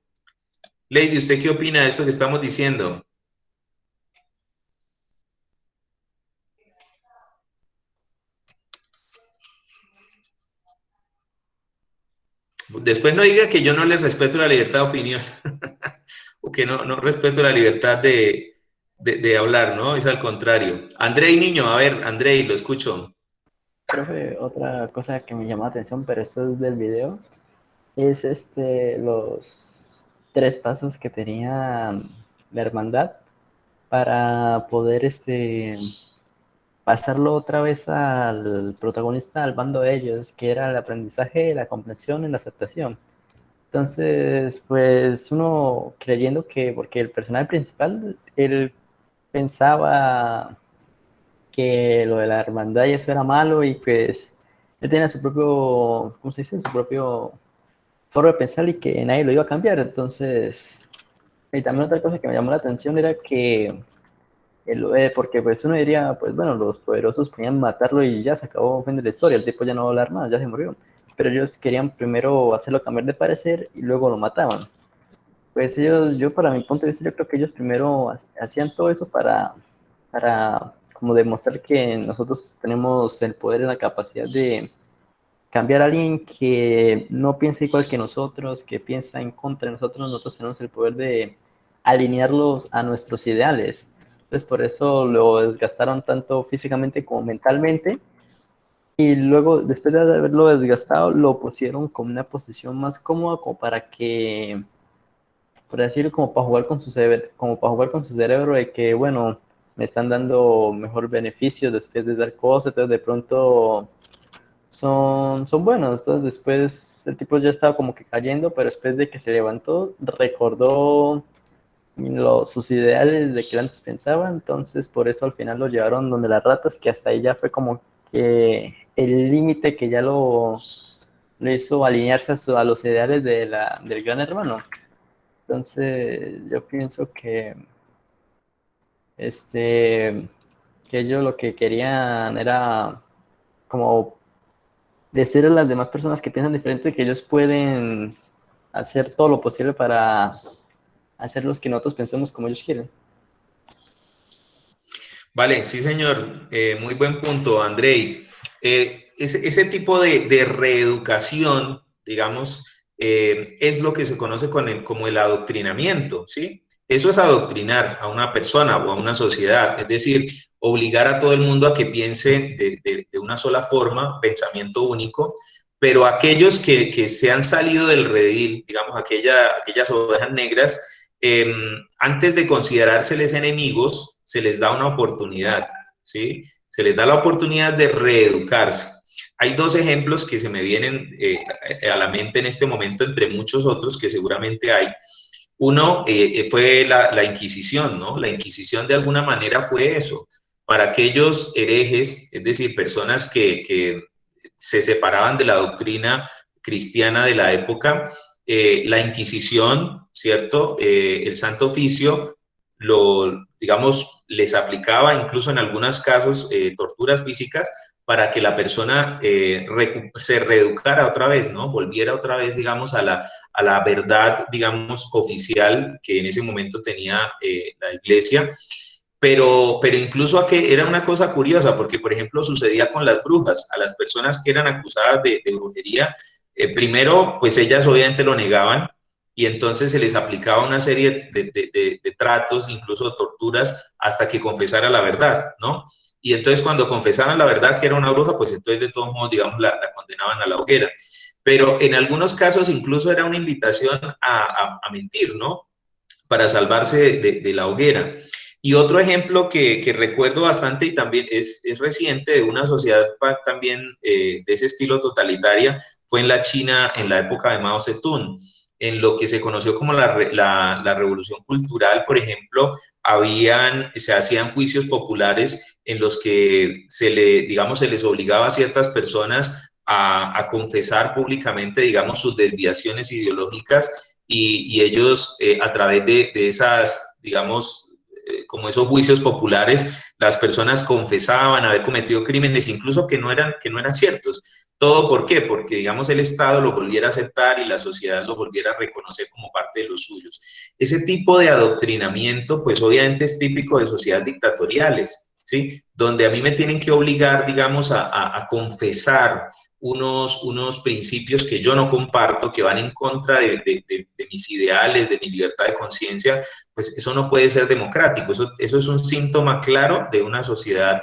Lady, ¿usted qué opina de esto que estamos diciendo? Después no diga que yo no les respeto la libertad de opinión o que no respeto la libertad de hablar, ¿no? Es al contrario. Andrei Niño, a ver, Andrei, lo escucho. Profe, otra cosa que me llamó la atención, pero esto es del video, es los 3 pasos que tenía la hermandad para poder pasarlo otra vez al protagonista, al bando de ellos, que era el aprendizaje, la comprensión y la aceptación. Entonces, pues uno creyendo que, porque el personaje principal, él pensaba que lo de la hermandad y eso era malo y pues él tenía su propio, ¿cómo se dice? Su propio forma de pensar y que nadie lo iba a cambiar. Entonces, y también otra cosa que me llamó la atención era que porque pues uno diría, pues bueno, los poderosos podían matarlo y ya se acabó fin de la historia, el tipo ya no va a hablar más, ya se murió. Pero ellos querían primero hacerlo cambiar de parecer y luego lo mataban. Pues ellos, yo para mi punto de vista, yo creo que ellos primero hacían todo eso para como demostrar que nosotros tenemos el poder y la capacidad de cambiar a alguien que no piensa igual que nosotros, que piensa en contra de nosotros, nosotros tenemos el poder de alinearlos a nuestros ideales. Entonces por eso lo desgastaron tanto físicamente como mentalmente y luego después de haberlo desgastado lo pusieron como una posición más cómoda como para que, por decirlo, como para jugar con su cerebro, como para jugar con su cerebro de que bueno, me están dando mejor beneficio después de dar cosas, entonces de pronto son buenos. Entonces después el tipo ya estaba como que cayendo, pero después de que se levantó, recordó sus ideales de que él antes pensaba, entonces por eso al final lo llevaron donde las ratas, que hasta ahí ya fue como que el límite que ya lo hizo alinearse a los ideales del gran hermano. Entonces yo pienso que ellos lo que querían era como decirle a las demás personas que piensan diferente que ellos pueden hacer todo lo posible para hacer los que nosotros pensemos como ellos quieren. Vale, sí, señor. Muy buen punto, Andrei. Ese tipo de reeducación, digamos, es lo que se conoce como el adoctrinamiento, ¿sí? Eso es adoctrinar a una persona o a una sociedad, es decir, obligar a todo el mundo a que piense de una sola forma, pensamiento único, pero aquellos que se han salido del redil, digamos, aquellas ovejas negras, antes de considerárseles enemigos, se les da una oportunidad, ¿sí? Se les da la oportunidad de reeducarse. Hay 2 ejemplos que se me vienen a la mente en este momento, entre muchos otros que seguramente hay. Uno fue la Inquisición, ¿no? La Inquisición de alguna manera fue eso, para aquellos herejes, es decir, personas que se separaban de la doctrina cristiana de la época, la Inquisición, ¿cierto? El Santo Oficio, digamos, les aplicaba incluso en algunos casos torturas físicas para que la persona se reeducara otra vez, ¿no? Volviera otra vez, digamos, a la verdad, digamos, oficial que en ese momento tenía la iglesia. Pero incluso era una cosa curiosa, porque, por ejemplo, sucedía con las brujas, a las personas que eran acusadas de brujería, primero, pues ellas obviamente lo negaban, y entonces se les aplicaba una serie de tratos, incluso torturas, hasta que confesara la verdad, ¿no? Y entonces cuando confesaban la verdad que era una bruja, pues entonces de todos modos, digamos, la condenaban a la hoguera. Pero en algunos casos incluso era una invitación a mentir, ¿no? Para salvarse de la hoguera. Y otro ejemplo que recuerdo bastante y también es reciente de una sociedad también de ese estilo totalitaria fue en la China en la época de Mao Zedong, en lo que se conoció como la revolución cultural, por ejemplo, se hacían juicios populares en los que digamos, se les obligaba a ciertas personas a confesar públicamente, digamos, sus desviaciones ideológicas y ellos a través de esas, digamos, como esos juicios populares, las personas confesaban haber cometido crímenes, incluso que no eran ciertos. ¿Todo por qué? Porque, digamos, el Estado lo volviera a aceptar y la sociedad lo volviera a reconocer como parte de los suyos. Ese tipo de adoctrinamiento, pues obviamente es típico de sociedades dictatoriales, ¿sí? Donde a mí me tienen que obligar, digamos, a confesar unos principios que yo no comparto, que van en contra de mis ideales, de mi libertad de conciencia, pues eso no puede ser democrático. Eso es un síntoma claro de una sociedad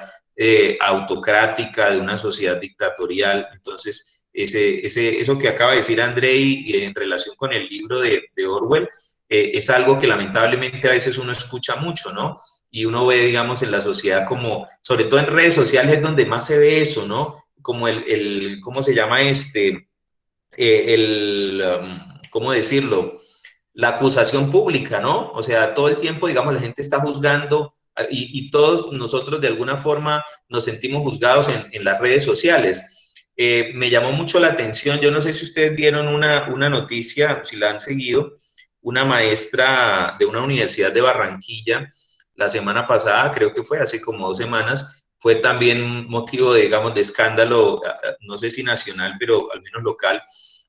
autocrática, de una sociedad dictatorial. Entonces, eso que acaba de decir Andrei en relación con el libro de Orwell, es algo que lamentablemente a veces uno escucha mucho, ¿no? Y uno ve, digamos, en la sociedad como, sobre todo en redes sociales es donde más se ve eso, ¿no? Como ¿cómo se llama ¿cómo decirlo? La acusación pública, ¿no? O sea, todo el tiempo, digamos, la gente está juzgando y todos nosotros de alguna forma nos sentimos juzgados en las redes sociales. Me llamó mucho la atención, yo no sé si ustedes vieron una noticia, si la han seguido, una maestra de una universidad de Barranquilla, la semana pasada, creo que fue hace como 2 semanas, fue también motivo de, digamos, de escándalo, no sé si nacional, pero al menos local,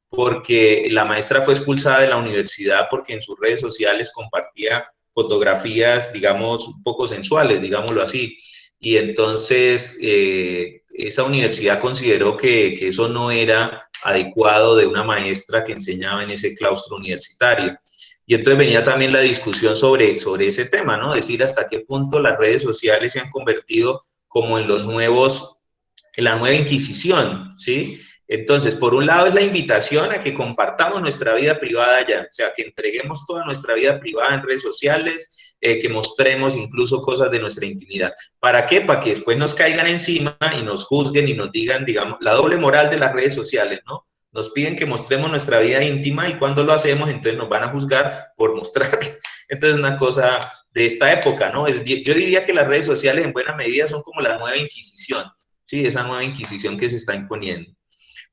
porque la maestra fue expulsada de la universidad porque en sus redes sociales compartía fotografías, digamos, un poco sensuales, digámoslo así. Y entonces esa universidad consideró que eso no era adecuado de una maestra que enseñaba en ese claustro universitario. Y entonces venía también la discusión sobre ese tema, ¿no? Decir hasta qué punto las redes sociales se han convertido como en la nueva Inquisición, ¿sí? Entonces, por un lado es la invitación a que compartamos nuestra vida privada ya, o sea, que entreguemos toda nuestra vida privada en redes sociales, que mostremos incluso cosas de nuestra intimidad. ¿Para qué? Para que después nos caigan encima y nos juzguen y nos digan, digamos, la doble moral de las redes sociales, ¿no? Nos piden que mostremos nuestra vida íntima y cuando lo hacemos, entonces nos van a juzgar por mostrar. Entonces, una cosa de esta época, ¿no? Yo diría que las redes sociales en buena medida son como la nueva Inquisición, ¿sí? Esa nueva Inquisición que se está imponiendo.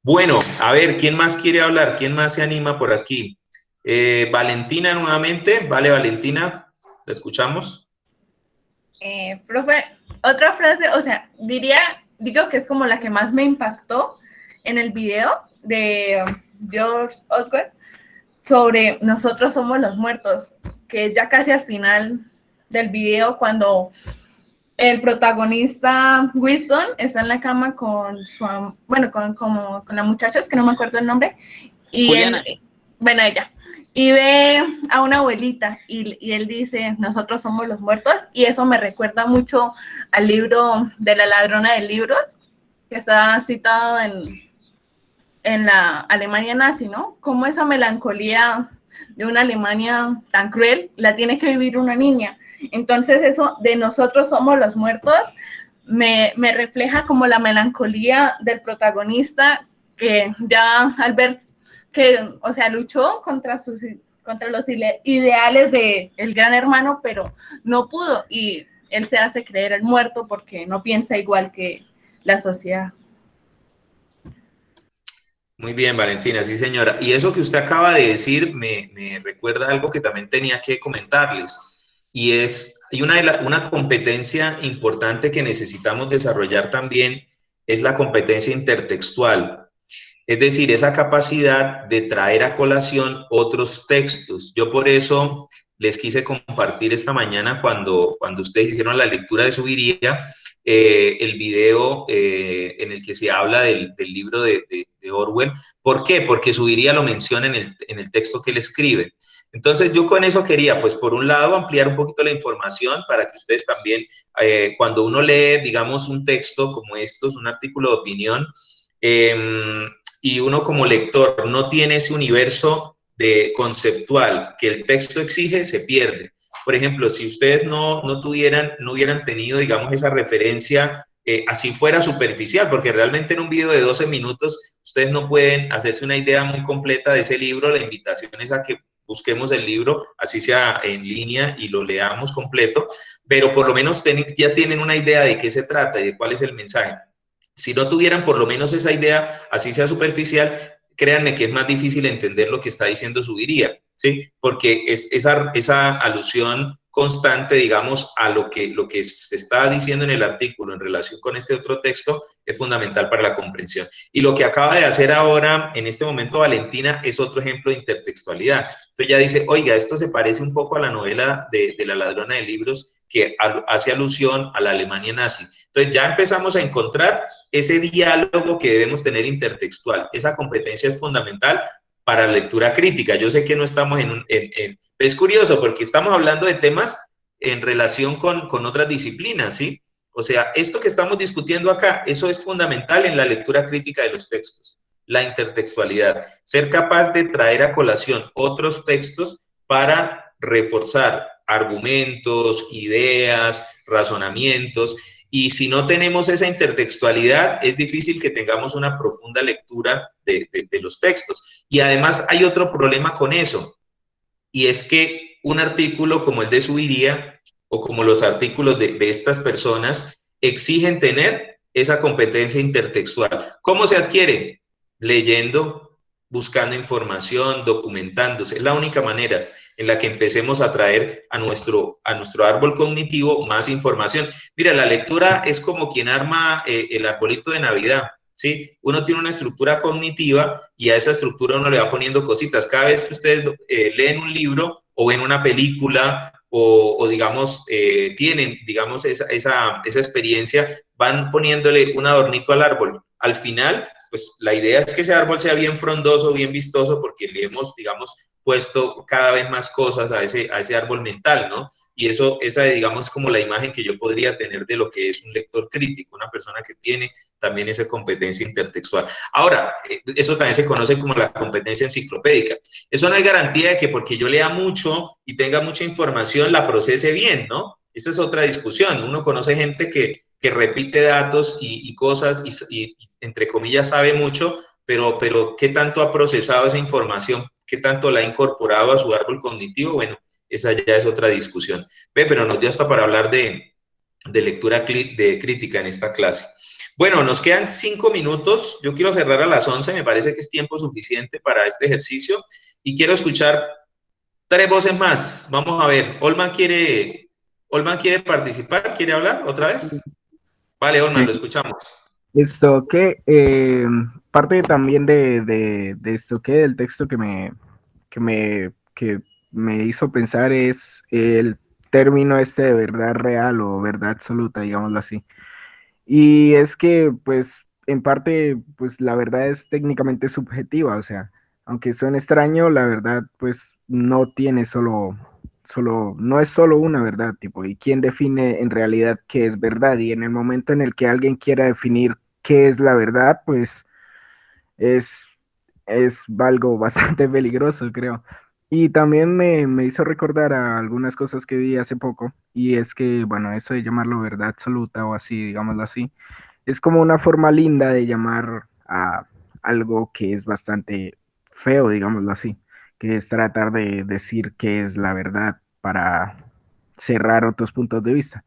Bueno, a ver, ¿quién más quiere hablar? ¿Quién más se anima por aquí? Valentina nuevamente. Vale, Valentina, ¿te escuchamos? Profe, otra frase, o sea, digo que es como la que más me impactó en el video de George Orwell sobre nosotros somos los muertos, que ya casi al final del video cuando el protagonista Winston está en la cama con con la muchacha, es que no me acuerdo el nombre, y ella, y ve a una abuelita y él dice, nosotros somos los muertos, y eso me recuerda mucho al libro de la ladrona de libros, que está citado en la Alemania nazi, ¿no? Cómo esa melancolía de una Alemania tan cruel la tiene que vivir una niña. Entonces eso de nosotros somos los muertos me refleja como la melancolía del protagonista que ya al ver que, o sea, luchó contra los ideales del gran hermano, pero no pudo y él se hace creer el muerto porque no piensa igual que la sociedad. Muy bien, Valentina, sí señora. Y eso que usted acaba de decir me recuerda algo que también tenía que comentarles. Y hay una competencia importante que necesitamos desarrollar también, es la competencia intertextual. Es decir, esa capacidad de traer a colación otros textos. Yo por eso les quise compartir esta mañana cuando ustedes hicieron la lectura de Subiría, el video en el que se habla del libro de Orwell. ¿Por qué? Porque Subiría lo menciona en el texto que él escribe. Entonces yo con eso quería, pues por un lado, ampliar un poquito la información para que ustedes también, cuando uno lee, digamos, un texto como estos, un artículo de opinión, y uno como lector no tiene ese universo conceptual que el texto exige, se pierde. Por ejemplo, si ustedes no hubieran tenido, digamos, esa referencia, así fuera superficial, porque realmente en un video de 12 minutos ustedes no pueden hacerse una idea muy completa de ese libro. La invitación es a que busquemos el libro, así sea en línea, y lo leamos completo, pero por lo menos ya tienen una idea de qué se trata y de cuál es el mensaje. Si no tuvieran por lo menos esa idea, así sea superficial, créanme que es más difícil entender lo que está diciendo Subiría, ¿sí? Porque es esa alusión constante, digamos, a lo que se está diciendo en el artículo en relación con este otro texto es fundamental para la comprensión. Y lo que acaba de hacer ahora, en este momento, Valentina, es otro ejemplo de intertextualidad. Entonces ya dice, oiga, esto se parece un poco a la novela de La ladrona de libros, que hace alusión a la Alemania nazi. Entonces ya empezamos a encontrar ese diálogo que debemos tener intertextual. Esa competencia es fundamental para la lectura crítica. Yo sé que no estamos es curioso porque estamos hablando de temas en relación con otras disciplinas, ¿sí? O sea, esto que estamos discutiendo acá, eso es fundamental en la lectura crítica de los textos, la intertextualidad. Ser capaz de traer a colación otros textos para reforzar argumentos, ideas, razonamientos. Y si no tenemos esa intertextualidad, es difícil que tengamos una profunda lectura de los textos. Y además hay otro problema con eso, y es que un artículo como el de Subiría o como los artículos de estas personas exigen tener esa competencia intertextual. ¿Cómo se adquiere? Leyendo, buscando información, documentándose. Es la única manera en la que empecemos a traer a nuestro árbol cognitivo más información. Mira, la lectura es como quien arma el arbolito de Navidad, ¿sí? Uno tiene una estructura cognitiva y a esa estructura uno le va poniendo cositas. Cada vez que ustedes leen un libro o ven una película o digamos, tienen, digamos, esa experiencia, van poniéndole un adornito al árbol. Al final, pues la idea es que ese árbol sea bien frondoso, bien vistoso, porque le hemos, digamos, puesto cada vez más cosas a ese árbol mental, ¿no? Y esa, digamos, como la imagen que yo podría tener de lo que es un lector crítico, una persona que tiene también esa competencia intertextual. Ahora, eso también se conoce como la competencia enciclopédica. Eso no hay garantía de que porque yo lea mucho y tenga mucha información la procese bien, ¿no? Esta es otra discusión. Uno conoce gente que repite datos y cosas y, entre comillas, sabe mucho, pero ¿qué tanto ha procesado esa información? ¿Qué tanto la ha incorporado a su árbol cognitivo? Bueno, esa ya es otra discusión. Pero nos dio hasta para hablar de lectura de crítica en esta clase. Bueno, nos quedan 5 minutos. Yo quiero cerrar a las 11. Me parece que es tiempo suficiente para este ejercicio. Y quiero escuchar 3 voces más. Vamos a ver. ¿Olman quiere participar? ¿Quiere hablar otra vez? Vale, Olman, Sí. lo escuchamos. Esto que parte también de esto que del texto que me hizo pensar es el término este de verdad real o verdad absoluta, digámoslo así. Y es que, pues, en parte, pues la verdad es técnicamente subjetiva, o sea, aunque suene extraño, la verdad, pues, no tiene no es solo una verdad, tipo, ¿y quién define en realidad qué es verdad? Y en el momento en el que alguien quiera definir qué es la verdad, pues, es, es algo bastante peligroso, creo. Y también me hizo recordar a algunas cosas que vi hace poco, y es que, bueno, eso de llamarlo verdad absoluta o así, digámoslo así, es como una forma linda de llamar a algo que es bastante feo, digámoslo así, que es tratar de decir qué es la verdad para cerrar otros puntos de vista.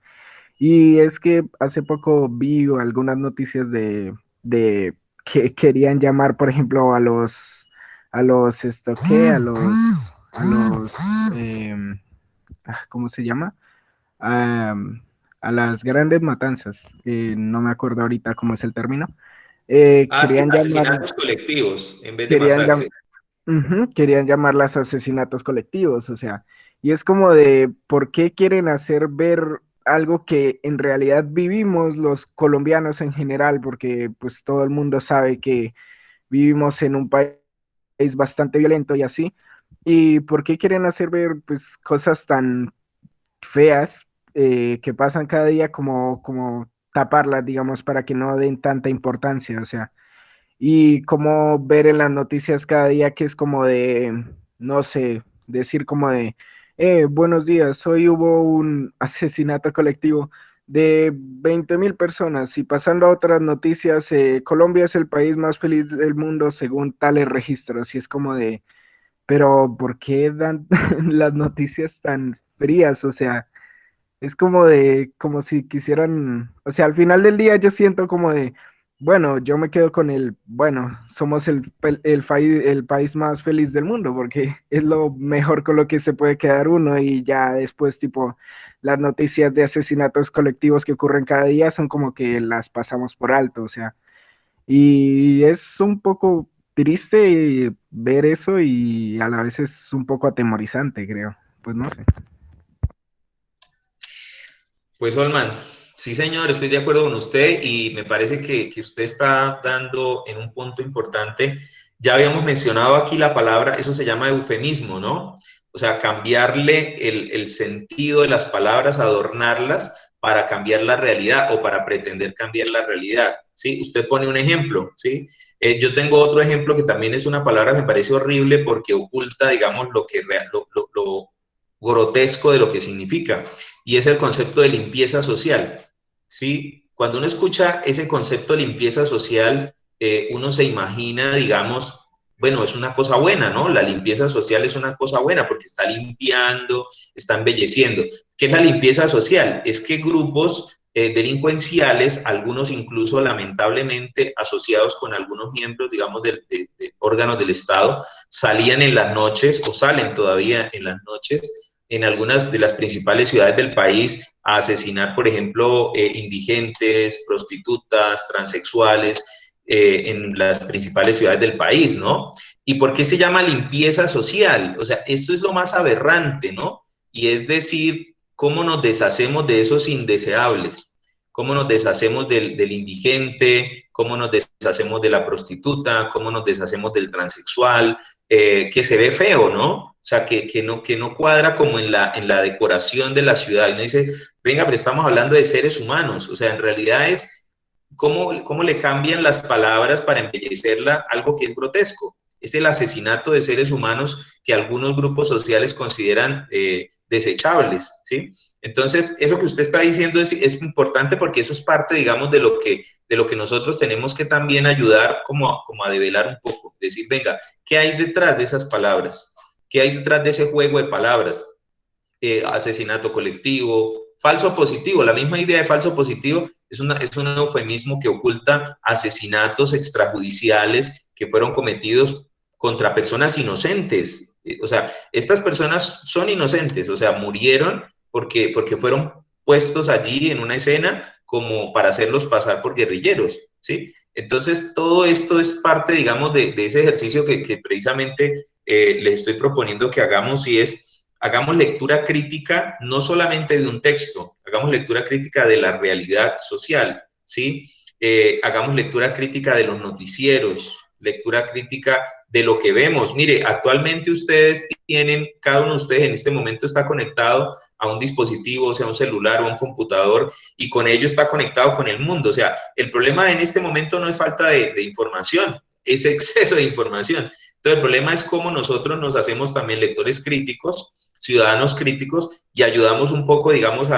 Y es que hace poco vi algunas noticias de que querían llamar, por ejemplo, a los, esto, ¿qué? A los, ¿cómo se llama? A, a las grandes matanzas, no me acuerdo ahorita cómo es el término, querían llamar, Asesinatos colectivos en vez de querían llamar, masacres. querían llamarlas asesinatos colectivos, o sea, y es como de, ¿por qué quieren hacer ver algo que en realidad vivimos los colombianos en general? Porque pues todo el mundo sabe que vivimos en un país bastante violento y así, y ¿por qué quieren hacer ver pues cosas tan feas que pasan cada día como taparlas, digamos, para que no den tanta importancia, o sea, y como ver en las noticias cada día que es como de, no sé, decir como de, Buenos días. Hoy hubo un asesinato colectivo de 20.000 personas y pasando a otras noticias, Colombia es el país más feliz del mundo según tales registros y es como de, pero ¿por qué dan las noticias tan frías? O sea, es como de, como si quisieran, o sea, al final del día yo siento como de, bueno, yo me quedo con el, bueno, somos el país más feliz del mundo, porque es lo mejor con lo que se puede quedar uno y ya después, tipo, las noticias de asesinatos colectivos que ocurren cada día son como que las pasamos por alto, o sea, y es un poco triste ver eso y a la vez es un poco atemorizante, creo, pues no sé. Pues Olman, sí señor, estoy de acuerdo con usted y me parece que usted está dando en un punto importante. Ya habíamos mencionado aquí la palabra, eso se llama eufemismo, ¿no? O sea, cambiarle el sentido de las palabras, adornarlas para cambiar la realidad o para pretender cambiar la realidad, ¿sí? Usted pone un ejemplo, ¿sí? Yo tengo otro ejemplo que también es una palabra que me parece horrible porque oculta, digamos, lo grotesco de lo que significa y es el concepto de limpieza social, ¿sí? Cuando uno escucha ese concepto de limpieza social, uno se imagina, digamos, bueno, es una cosa buena, ¿no? La limpieza social es una cosa buena porque está limpiando, está embelleciendo. ¿Qué es la limpieza social? Es que grupos delincuenciales, algunos incluso lamentablemente asociados con algunos miembros, digamos, de órganos del Estado, salían en las noches o salen todavía en las noches en algunas de las principales ciudades del país a asesinar, por ejemplo, indigentes, prostitutas, transexuales, en las principales ciudades del país, ¿no? ¿Y por qué se llama limpieza social? O sea, esto es lo más aberrante, ¿no? Y es decir, cómo nos deshacemos de esos indeseables, cómo nos deshacemos del indigente, cómo nos deshacemos de la prostituta, cómo nos deshacemos del transexual, que se ve feo, ¿no? O sea, que no cuadra como en la decoración de la ciudad. Y uno dice, venga, pero estamos hablando de seres humanos. O sea, en realidad es cómo le cambian las palabras para embellecerla algo que es grotesco. Es el asesinato de seres humanos que algunos grupos sociales consideran desechables, ¿sí? Entonces, eso que usted está diciendo es importante porque eso es parte, digamos, de lo que nosotros tenemos que también ayudar como a develar un poco. Decir, venga, ¿qué hay detrás de esas palabras? ¿Qué hay detrás de ese juego de palabras? Asesinato colectivo, falso positivo. La misma idea de falso positivo es un eufemismo que oculta asesinatos extrajudiciales que fueron cometidos contra personas inocentes. O sea, estas personas son inocentes, o sea, murieron porque fueron puestos allí en una escena como para hacerlos pasar por guerrilleros, ¿sí? Entonces, todo esto es parte, digamos, de ese ejercicio que precisamente les estoy proponiendo que hagamos y es, hagamos lectura crítica no solamente de un texto, hagamos lectura crítica de la realidad social, ¿sí? Hagamos lectura crítica de los noticieros, lectura crítica de lo que vemos. Mire, actualmente ustedes tienen, cada uno de ustedes en este momento está conectado a un dispositivo, o sea, un celular o un computador, y con ello está conectado con el mundo. O sea, el problema en este momento no es falta de información, es exceso de información. Entonces, el problema es cómo nosotros nos hacemos también lectores críticos, ciudadanos críticos, y ayudamos un poco, digamos,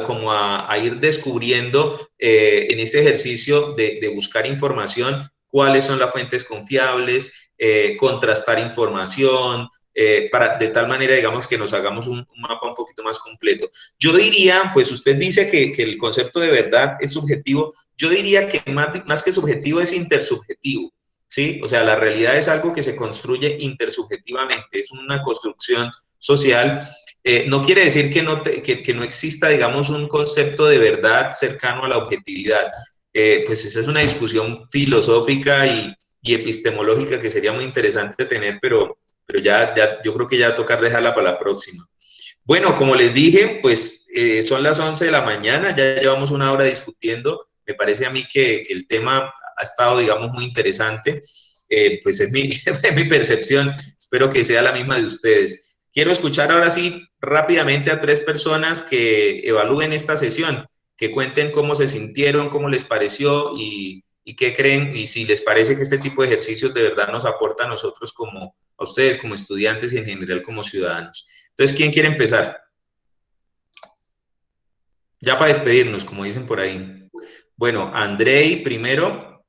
como a ir descubriendo en este ejercicio de buscar información cuáles son las fuentes confiables, contrastar información, de tal manera, digamos, que nos hagamos un mapa un poquito más completo. Yo diría, pues usted dice que el concepto de verdad es subjetivo, yo diría que más que subjetivo es intersubjetivo, ¿sí? O sea, la realidad es algo que se construye intersubjetivamente, es una construcción social. No quiere decir que no exista, digamos, un concepto de verdad cercano a la objetividad. Pues esa es una discusión filosófica y epistemológica que sería muy interesante tener, pero ya yo creo que ya tocar dejarla para la próxima. Bueno, como les dije, pues son las 11 de la mañana, ya llevamos una hora discutiendo. Me parece a mí que el tema ha estado, digamos, muy interesante. Pues es es mi percepción, espero que sea la misma de ustedes. Quiero escuchar ahora sí rápidamente a 3 personas que evalúen esta sesión, que cuenten cómo se sintieron, cómo les pareció y y qué creen, y si les parece que este tipo de ejercicios de verdad nos aporta a nosotros como, a ustedes como estudiantes y en general como ciudadanos. Entonces, ¿quién quiere empezar? Ya para despedirnos, como dicen por ahí. Bueno, Andrei primero.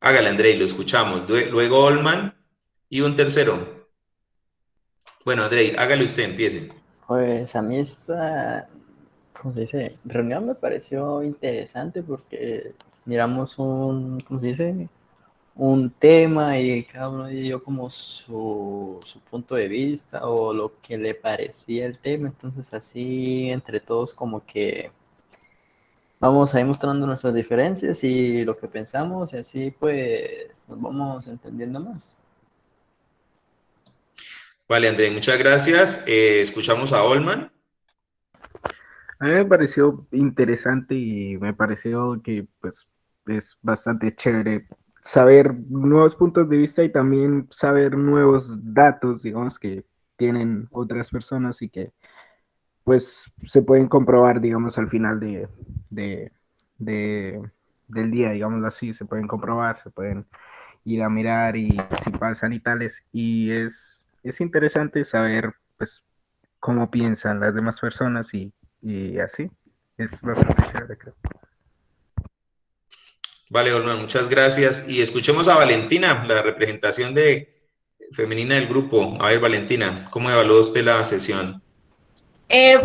Hágale, Andrei, lo escuchamos. Luego Olman y un tercero. Bueno, Andrei, hágale usted, empiece. Pues a mí esta, ¿cómo se dice? Reunión me pareció interesante porque miramos un, ¿cómo se dice? Un tema y cada uno dio como su punto de vista o lo que le parecía el tema. Entonces así entre todos como que vamos ahí mostrando nuestras diferencias y lo que pensamos y así pues nos vamos entendiendo más. Vale, Andrei, muchas gracias. Escuchamos a Olman. A mí me pareció interesante y me pareció que pues es bastante chévere saber nuevos puntos de vista y también saber nuevos datos, digamos, que tienen otras personas y que pues se pueden comprobar, digamos, al final de, de- del día, digámoslo así, se pueden comprobar, se pueden ir a mirar y si pasan y tales. Y es interesante saber pues cómo piensan las demás personas y así. Es bastante chévere, creo. Vale, Olman, muchas gracias. Y escuchemos a Valentina, la representación femenina del grupo. A ver, Valentina, ¿cómo evaluó usted la sesión?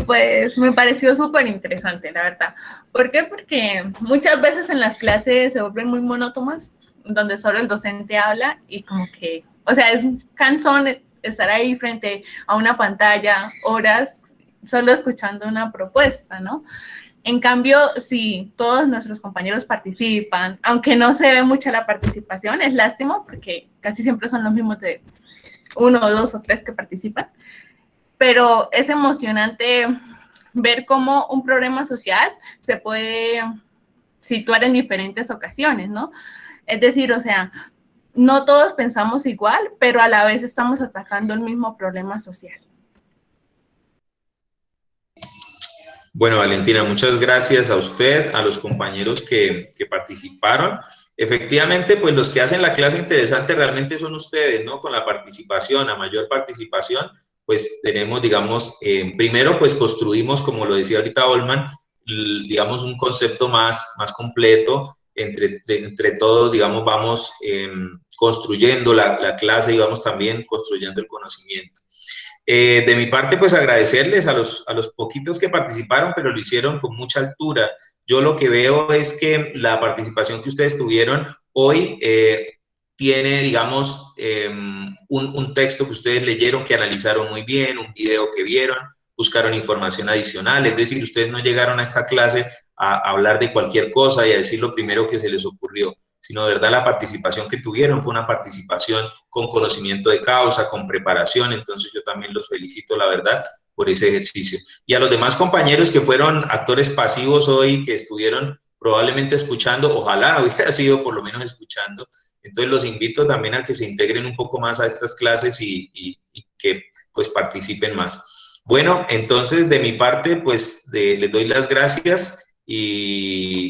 Pues me pareció súper interesante, la verdad. ¿Por qué? Porque muchas veces en las clases se vuelven muy monótonas, donde solo el docente habla y como que, o sea, es cansón estar ahí frente a una pantalla horas solo escuchando una propuesta, ¿no? En cambio, si todos nuestros compañeros participan, aunque no se ve mucha la participación, es lástima porque casi siempre son los mismos de uno, dos o tres que participan, pero es emocionante ver cómo un problema social se puede situar en diferentes ocasiones, ¿no? Es decir, o sea, no todos pensamos igual, pero a la vez estamos atacando el mismo problema social. Bueno, Valentina, muchas gracias a usted, a los compañeros que participaron. Efectivamente, pues los que hacen la clase interesante realmente son ustedes, ¿no? Con la participación, a mayor participación, pues tenemos, digamos, primero, pues construimos, como lo decía ahorita Olman, digamos, un concepto más completo. Entre todos, digamos, vamos construyendo la clase y vamos también construyendo el conocimiento. De mi parte, pues agradecerles a los poquitos que participaron, pero lo hicieron con mucha altura. Yo lo que veo es que la participación que ustedes tuvieron hoy tiene, digamos, un texto que ustedes leyeron, que analizaron muy bien, un video que vieron, buscaron información adicional, es decir, ustedes no llegaron a esta clase a hablar de cualquier cosa y a decir lo primero que se les ocurrió, sino de verdad la participación que tuvieron fue una participación con conocimiento de causa, con preparación, entonces yo también los felicito, la verdad, por ese ejercicio. Y a los demás compañeros que fueron actores pasivos hoy, que estuvieron probablemente escuchando, ojalá hubiera sido por lo menos escuchando, entonces los invito también a que se integren un poco más a estas clases y que pues participen más. Bueno, entonces de mi parte, pues les doy las gracias y